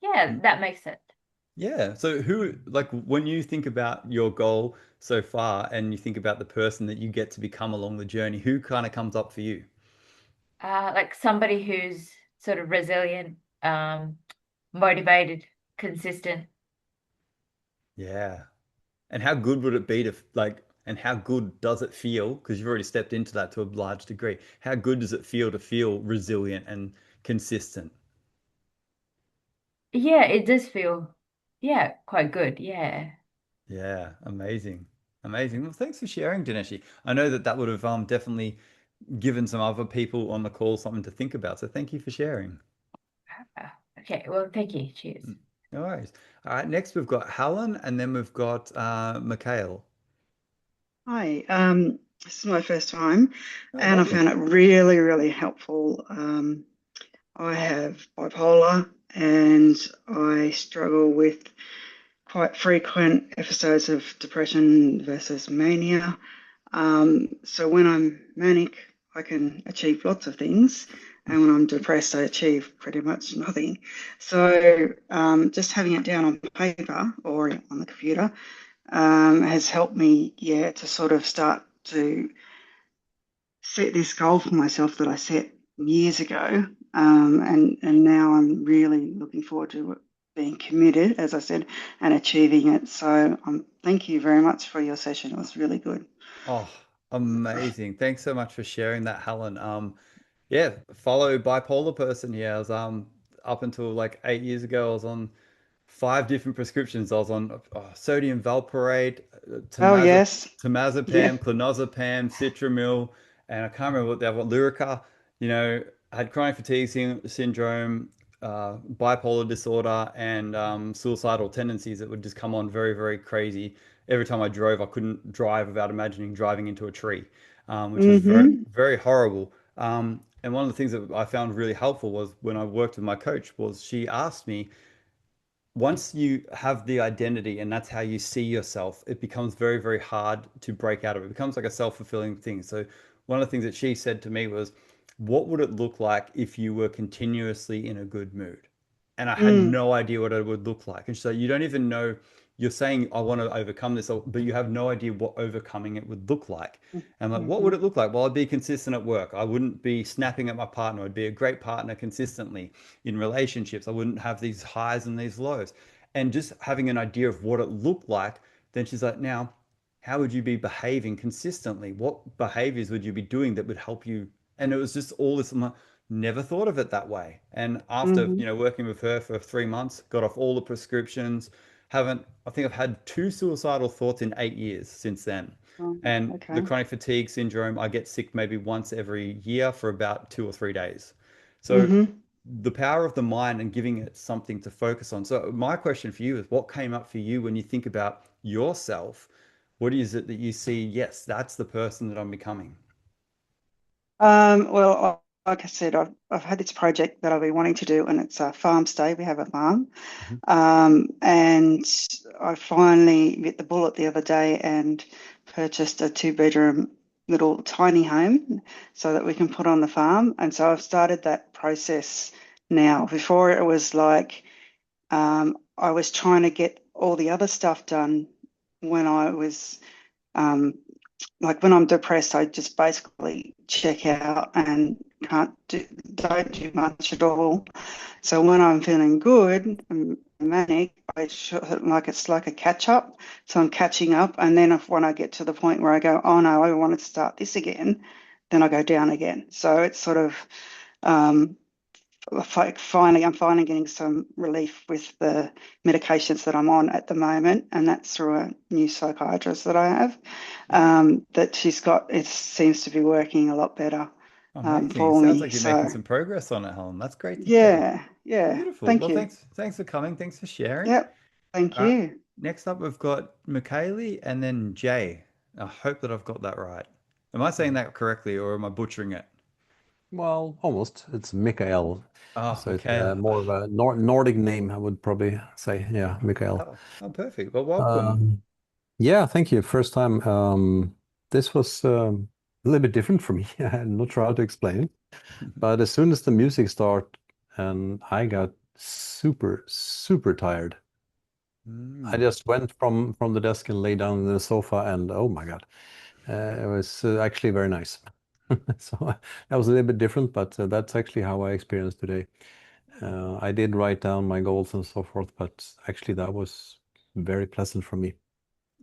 Speaker 3: Yeah,
Speaker 1: Mm.
Speaker 3: that makes sense.
Speaker 1: Yeah. So who, like when you think about your goal so far and you think about the person that you get to become along the journey, who kind of comes up for you?
Speaker 3: Like somebody who's sort of resilient, motivated, consistent.
Speaker 1: Yeah. And how good would it be to like, and how good does it feel? Because you've already stepped into that to a large degree. How good does it feel to feel resilient and consistent?
Speaker 3: Yeah, it does feel, yeah, quite good. Yeah.
Speaker 1: Yeah, amazing. Amazing. Well, thanks for sharing, Dineshi. I know that would have definitely given some other people on the call something to think about. So thank you for sharing.
Speaker 3: Uh, Okay, well, thank you. Cheers.
Speaker 1: Mm, no worries. All right, next we've got Helen and then we've got Mikhail.
Speaker 4: Hi, this is my first time
Speaker 1: Oh,
Speaker 4: and I
Speaker 1: lovely.
Speaker 4: found it really, really helpful. I have bipolar and I struggle with quite frequent episodes of depression versus mania. So when I'm manic, I can achieve lots of things, and when I'm depressed, I achieve pretty much nothing. So just having it down on paper or on the computer has helped me, yeah, to sort of start to set this goal for myself that I set years ago. And now I'm really looking forward to being committed, as I said, and achieving it. So thank you very much for your session. It was really good.
Speaker 1: Oh, amazing. Thanks so much for sharing that, Helen. Yeah, follow bipolar person here. I was up until like 8 years ago, I was on 5 different prescriptions. I was on sodium valproate,
Speaker 4: Oh, yes. Yeah.
Speaker 1: temazepam, clonazepam, citramil, and I can't remember what the other one, Lyrica. I had chronic fatigue syndrome, bipolar disorder, and suicidal tendencies that would just come on very, very crazy. Every time I drove, I couldn't drive without imagining driving into a tree, which was very,
Speaker 4: Mm-hmm.
Speaker 1: very horrible. And one of the things that I found really helpful was when I worked with my coach was she asked me, once you have the identity and that's how you see yourself, it becomes very, very hard to break out of it. It becomes like a self-fulfilling thing. So one of the things that she said to me was, what would it look like if you were continuously in a good mood? And I had
Speaker 4: Mm.
Speaker 1: no idea what it would look like. And so you don't even know, you're saying, I want to overcome this, but you have no idea what overcoming it would look like. And like, what
Speaker 4: Mm-hmm.
Speaker 1: would it look like? Well, I'd be consistent at work. I wouldn't be snapping at my partner. I'd be a great partner consistently in relationships. I wouldn't have these highs and these lows. And just having an idea of what it looked like, then she's like, now, how would you be behaving consistently? What behaviors would you be doing that would help you? And it was just all this. I'm like, never thought of it that way. And after,
Speaker 4: Mm-hmm.
Speaker 1: working with her for 3 months, got off all the prescriptions, haven't, I think I've had 2 suicidal thoughts in 8 years since then. And the
Speaker 4: Okay.
Speaker 1: chronic fatigue syndrome, I get sick maybe once every year for about 2 or 3 days. So
Speaker 4: Mm-hmm.
Speaker 1: the power of the mind and giving it something to focus on. So my question for you is, what came up for you when you think about yourself? What is it that you see? Yes, that's the person that I'm becoming.
Speaker 4: Well, like I said, I've had this project that I've been wanting to do, and it's a farm stay. We have a farm,
Speaker 1: Mhm.
Speaker 4: and I finally bit the bullet the other day and purchased a 2-bedroom little tiny home so that we can put on the farm. And so I've started that process now. Before it was like I was trying to get all the other stuff done when I was um, like when I'm depressed, I just basically check out and don't do much at all. So when I'm feeling good and manic, like it's like a catch up. So I'm catching up, and then when I get to the point where I go, oh no, I want to start this again, then I go down again. So it's sort of um, I'm finally getting some relief with the medications that I'm on at the moment, and that's through a new psychiatrist that I have. That she's got, it seems to be working a lot better
Speaker 1: Amazing. It
Speaker 4: for
Speaker 1: sounds
Speaker 4: me.
Speaker 1: like you're making
Speaker 4: So
Speaker 1: some progress on it, Helen. That's great to hear.
Speaker 4: yeah, yeah.
Speaker 1: Beautiful.
Speaker 4: Thank
Speaker 1: Well,
Speaker 4: you.
Speaker 1: thanks for coming. Thanks for sharing.
Speaker 4: Yep. Thank
Speaker 1: Uh,
Speaker 4: you.
Speaker 1: Next up, we've got Michaeli and then Jay. I hope that I've got that right. Am I saying that correctly or am I butchering it?
Speaker 5: Well, almost. It's Mikael.
Speaker 1: Oh,
Speaker 5: So it's
Speaker 1: Michaela.
Speaker 5: more of a Nordic name, I would probably say. Yeah, Mikael.
Speaker 1: Perfect. Well, welcome.
Speaker 5: Um, yeah, thank you. First time. This was a little bit different for me. I'm not sure how to explain it. But as soon as the music started, and I got super, super tired. I
Speaker 1: Mm.
Speaker 5: just went from the desk and lay down on the sofa, and oh my God, it was actually very nice. So that was a little bit different, but that's actually how I experienced today. I did write down my goals and so forth, but actually that was very pleasant for me.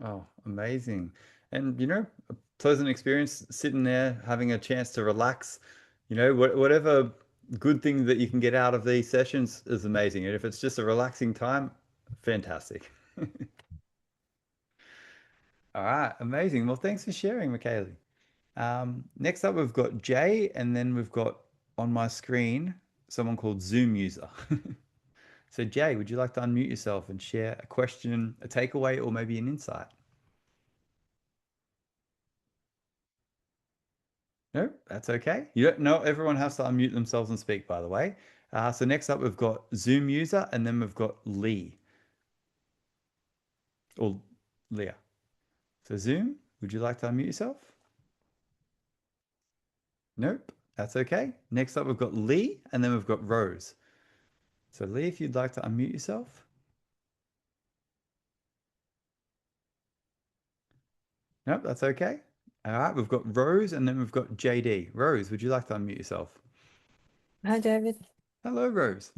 Speaker 1: Oh, amazing. And a pleasant experience sitting there, having a chance to relax. Whatever good thing that you can get out of these sessions is amazing. And if it's just a relaxing time, fantastic. All right, amazing. Well, thanks for sharing, Michaeli. Next up, we've got Jay, and then we've got on my screen someone called Zoom user. So, Jay, would you like to unmute yourself and share a question, a takeaway, or maybe an insight? No, that's okay. You don't know everyone has to unmute themselves and speak, by the way. So next up, we've got Zoom user, and then we've got Lee or Leah. So Zoom, would you like to unmute yourself? Nope, that's okay. Next up, we've got Lee, and then we've got Rose. So Lee, if you'd like to unmute yourself. Nope, that's okay. All right, we've got Rose, and then we've got JD. Rose, would you like to unmute yourself?
Speaker 6: Hi, David.
Speaker 1: Hello, Rose.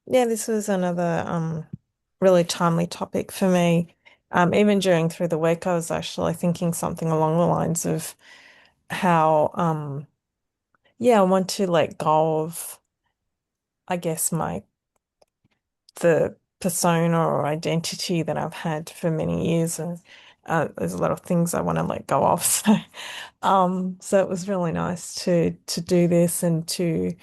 Speaker 6: Yeah, this was another really timely topic for me. Even during through the week, I was actually thinking something along the lines of how yeah, I want to let go of, I guess, the persona or identity that I've had for many years, and there's a lot of things I want to let go of. So it was really nice to do this and to,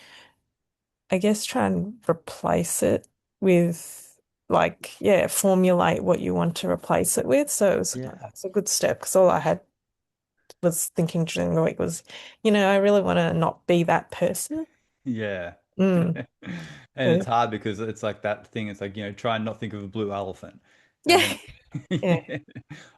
Speaker 6: I guess, try and replace it with, like, yeah, formulate what you want to replace it with. So
Speaker 1: Yeah.
Speaker 6: it's a good step because all I had was thinking during the week was, I really want to not be that person.
Speaker 1: Yeah.
Speaker 6: Mm.
Speaker 1: And it's
Speaker 6: So,
Speaker 1: hard because it's like that thing. It's like, try and not think of a blue elephant. And
Speaker 6: yeah,
Speaker 1: then
Speaker 6: yeah.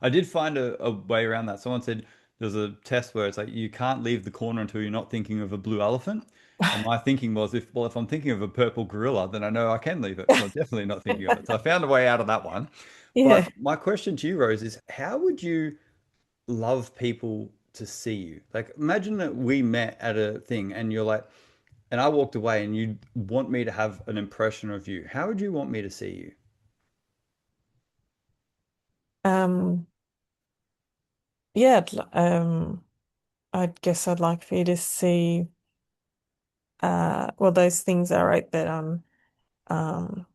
Speaker 1: I did find a way around that. Someone said there's a test where it's like you can't leave the corner until you're not thinking of a blue elephant. And my thinking was if I'm thinking of a purple gorilla, then I know I can leave it because I'm definitely not thinking of it. So I found a way out of that one.
Speaker 6: Yeah.
Speaker 1: But my question to you, Rose, is how would you love people to see you? Like imagine that we met at a thing and you're like, and I walked away and you want me to have an impression of you. How would you want me to see you?
Speaker 6: Um, yeah, I guess I'd like for you to see well, those things I wrote that um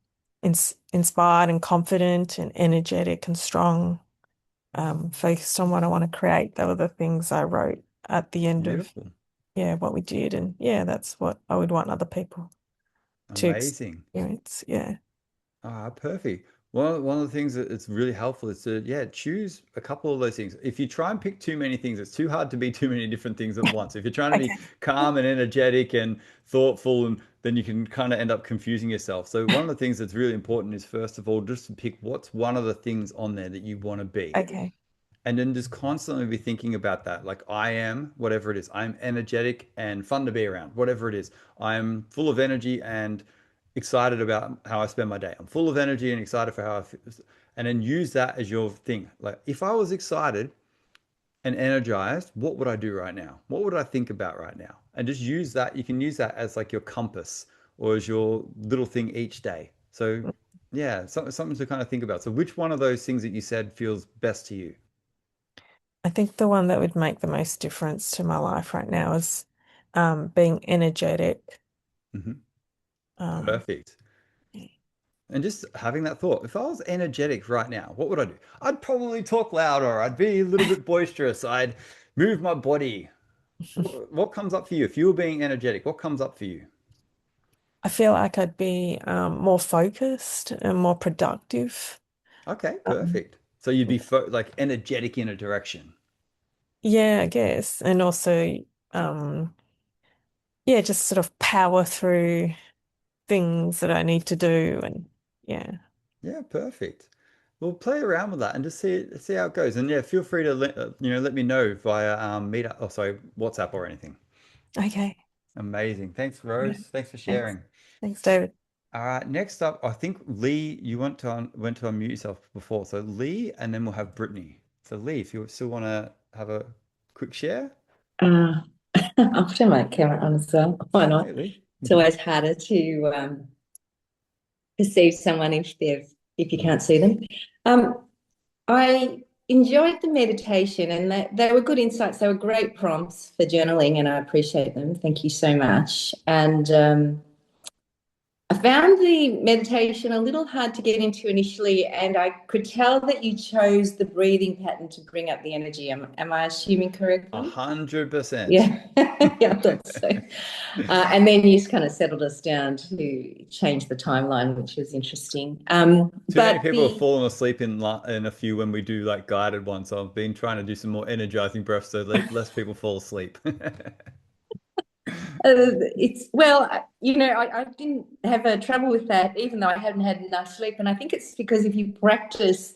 Speaker 6: inspired and confident and energetic and strong, focused on what I want to create. They were the things I wrote at the end of,
Speaker 1: Beautiful.
Speaker 6: yeah, what we did. And yeah, that's what I would want other people to
Speaker 1: Amazing.
Speaker 6: experience. Yeah.
Speaker 1: Ah, perfect. One of the things that it's really helpful is to, yeah, choose a couple of those things. If you try and pick too many things, it's too hard to be too many different things at once. If you're trying to be
Speaker 6: Okay.
Speaker 1: calm and energetic and thoughtful, and then you can kind of end up confusing yourself. So one of the things that's really important is, first of all, just to pick what's one of the things on there that you want to be.
Speaker 6: Okay.
Speaker 1: And then just constantly be thinking about that. Like, I am whatever it is. I'm energetic and fun to be around, whatever it is. I'm full of energy and excited about how I spend my day. I'm full of energy and excited for how I feel. And then use that as your thing. Like, if I was excited and energized, what would I do right now? What would I think about right now? And just use that. You can use that as like your compass or as your little thing each day. So, yeah, something to kind of think about. So, which one of those things that you said feels best to you?
Speaker 6: I think the one that would make the most difference to my life right now is being energetic.
Speaker 1: Mhm.
Speaker 6: Um,
Speaker 1: Perfect. And just having that thought, if I was energetic right now, what would I do? I'd probably talk louder. I'd be a little bit boisterous. I'd move my body. What comes up for you? If you were being energetic, what comes up for you?
Speaker 6: I feel like I'd be more focused and more productive.
Speaker 1: Okay,
Speaker 6: Um,
Speaker 1: perfect. So you'd be like energetic in a direction.
Speaker 6: yeah, I guess. And also, um, yeah, just sort of power through things that I need to do. And yeah.
Speaker 1: Yeah, perfect. Well, play around with that and just see how it goes. And yeah, feel free to let me know via Meetup, oh sorry, WhatsApp or anything.
Speaker 6: Okay.
Speaker 1: Amazing. Thanks,
Speaker 6: Yeah.
Speaker 1: Rose. Thanks for
Speaker 6: Thanks.
Speaker 1: sharing.
Speaker 6: Thanks, David.
Speaker 1: All right, next up, I think Lee, you went to unmute yourself before. So Lee, and then we'll have Brittany. So Lee, if you still want to have a quick share.
Speaker 7: Uh, I'll turn my camera on as well. Why not?
Speaker 1: Hey Lee.
Speaker 7: It's always harder to perceive someone if you can't see them. Um, I enjoyed the meditation, and they were good insights. They were great prompts for journaling, and I appreciate them. Thank you so much. And I found the meditation a little hard to get into initially, and I could tell that you chose the breathing pattern to bring up the energy. Am I assuming correctly?
Speaker 1: 100%.
Speaker 7: Yeah, yeah, I thought so. And then you just kind of settled us down to change the timeline, which was interesting.
Speaker 1: Too many
Speaker 7: But
Speaker 1: people have
Speaker 7: the
Speaker 1: fallen asleep in a few when we do like guided ones. So I've been trying to do some more energizing breaths so less people fall asleep.
Speaker 7: it's well, I didn't have a trouble with that, even though I hadn't had enough sleep. And I think it's because if you practice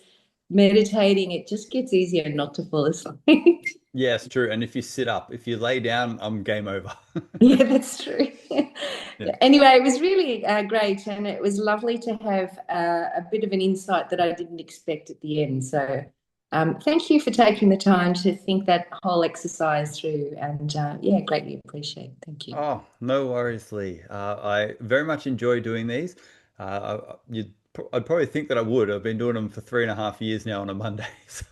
Speaker 7: meditating, it just gets easier not to fall asleep.
Speaker 1: Yes, true. And if you sit up, if you lay down, I'm game over.
Speaker 7: Yeah, that's true.
Speaker 1: Yeah.
Speaker 7: Anyway, it was really great, and it was lovely to have a bit of an insight that I didn't expect at the end. So, thank you for taking the time to think that whole exercise through, and yeah, greatly appreciate it. Thank you.
Speaker 1: Oh, no worries, Lee. I very much enjoy doing these. I'd probably think that I would. I've been doing them for 3.5 years now on a Monday. So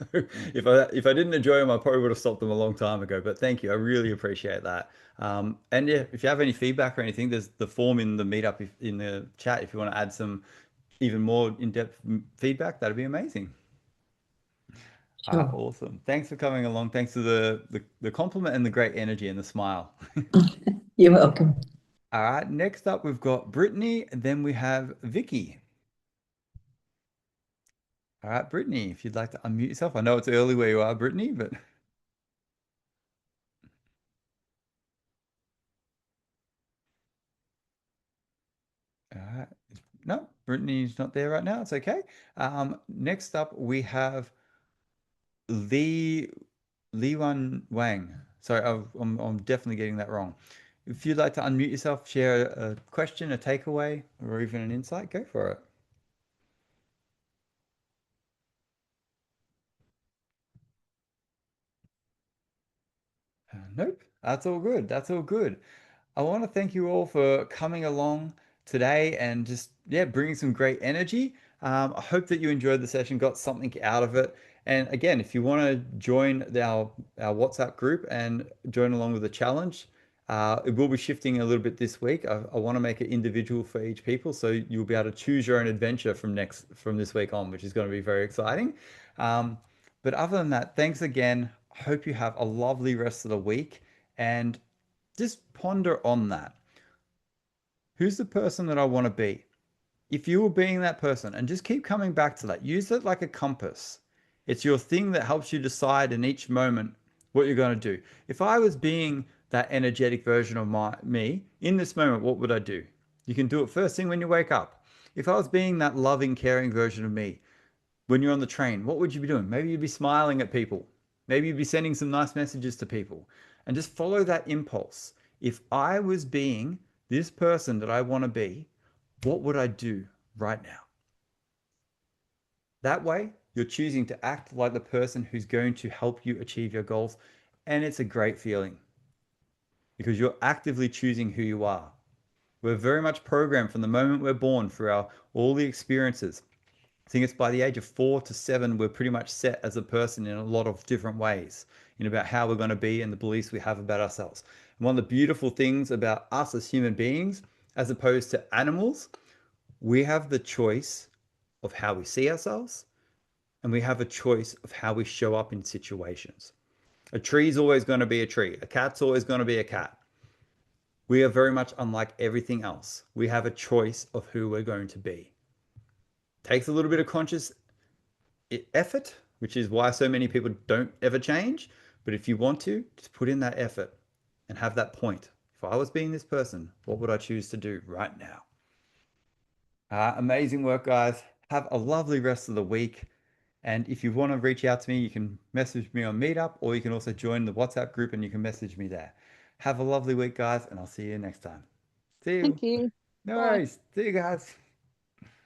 Speaker 1: if I didn't enjoy them, I probably would have stopped them a long time ago. But thank you. I really appreciate that. And yeah, if you have any feedback or anything, there's the form in the meetup in the chat. If you want to add some even more in-depth feedback, that'd be amazing.
Speaker 7: Sure.
Speaker 1: Awesome. Thanks for coming along. Thanks for the compliment and the great energy and the smile.
Speaker 7: You're welcome.
Speaker 1: All right, next up we've got Brittany, and then we have Vicky. All right, Brittany, if you'd like to unmute yourself. I know it's early where you are, Brittany, but all right. No, Brittany's not there right now. It's okay. Next up we have Lee Wan Wang. Sorry, I'm definitely getting that wrong. If you'd like to unmute yourself, share a question, a takeaway, or even an insight, go for it. Nope, that's all good. That's all good. I want to thank you all for coming along today and just, yeah, bringing some great energy. I hope that you enjoyed the session, got something out of it. And again, if you want to join our WhatsApp group and join along with the challenge, it will be shifting a little bit this week. I want to make it individual for each people, so you'll be able to choose your own adventure from this week on, which is going to be very exciting. Um, but other than that, thanks again. Hope you have a lovely rest of the week, and just ponder on that. Who's the person that I want to be? if you were being that person, and just keep coming back to that, use it like a compass. It's your thing that helps you decide in each moment what you're going to do. If I was being that energetic version of me in this moment, what would I do? You can do it first thing when you wake up. If I was being that loving, caring version of me when you're on the train, what would you be doing? Maybe you'd be smiling at people. Maybe you'd be sending some nice messages to people, and just follow that impulse. If I was being this person that I want to be, what would I do right now? That way, you're choosing to act like the person who's going to help you achieve your goals. And it's a great feeling because you're actively choosing who you are. We're very much programmed from the moment we're born through all the experiences. I think it's by the age of 4 to 7, we're pretty much set as a person in a lot of different ways, about how we're going to be and the beliefs we have about ourselves. And one of the beautiful things about us as human beings, as opposed to animals, we have the choice of how we see ourselves, and we have a choice of how we show up in situations. A tree's always going to be a tree. A cat's always going to be a cat. We are very much unlike everything else. We have a choice of who we're going to be. Takes a little bit of conscious effort, which is why so many people don't ever change. But if you want to, just put in that effort and have that point. If I was being this person, what would I choose to do right now? Amazing work, guys. Have a lovely rest of the week. And if you want to reach out to me, you can message me on Meetup, or you can also join the WhatsApp group and you can message me there. Have a lovely week, guys, and I'll see you next time. See you.
Speaker 2: Thank you.
Speaker 1: No
Speaker 2: Bye.
Speaker 1: worries. See you guys.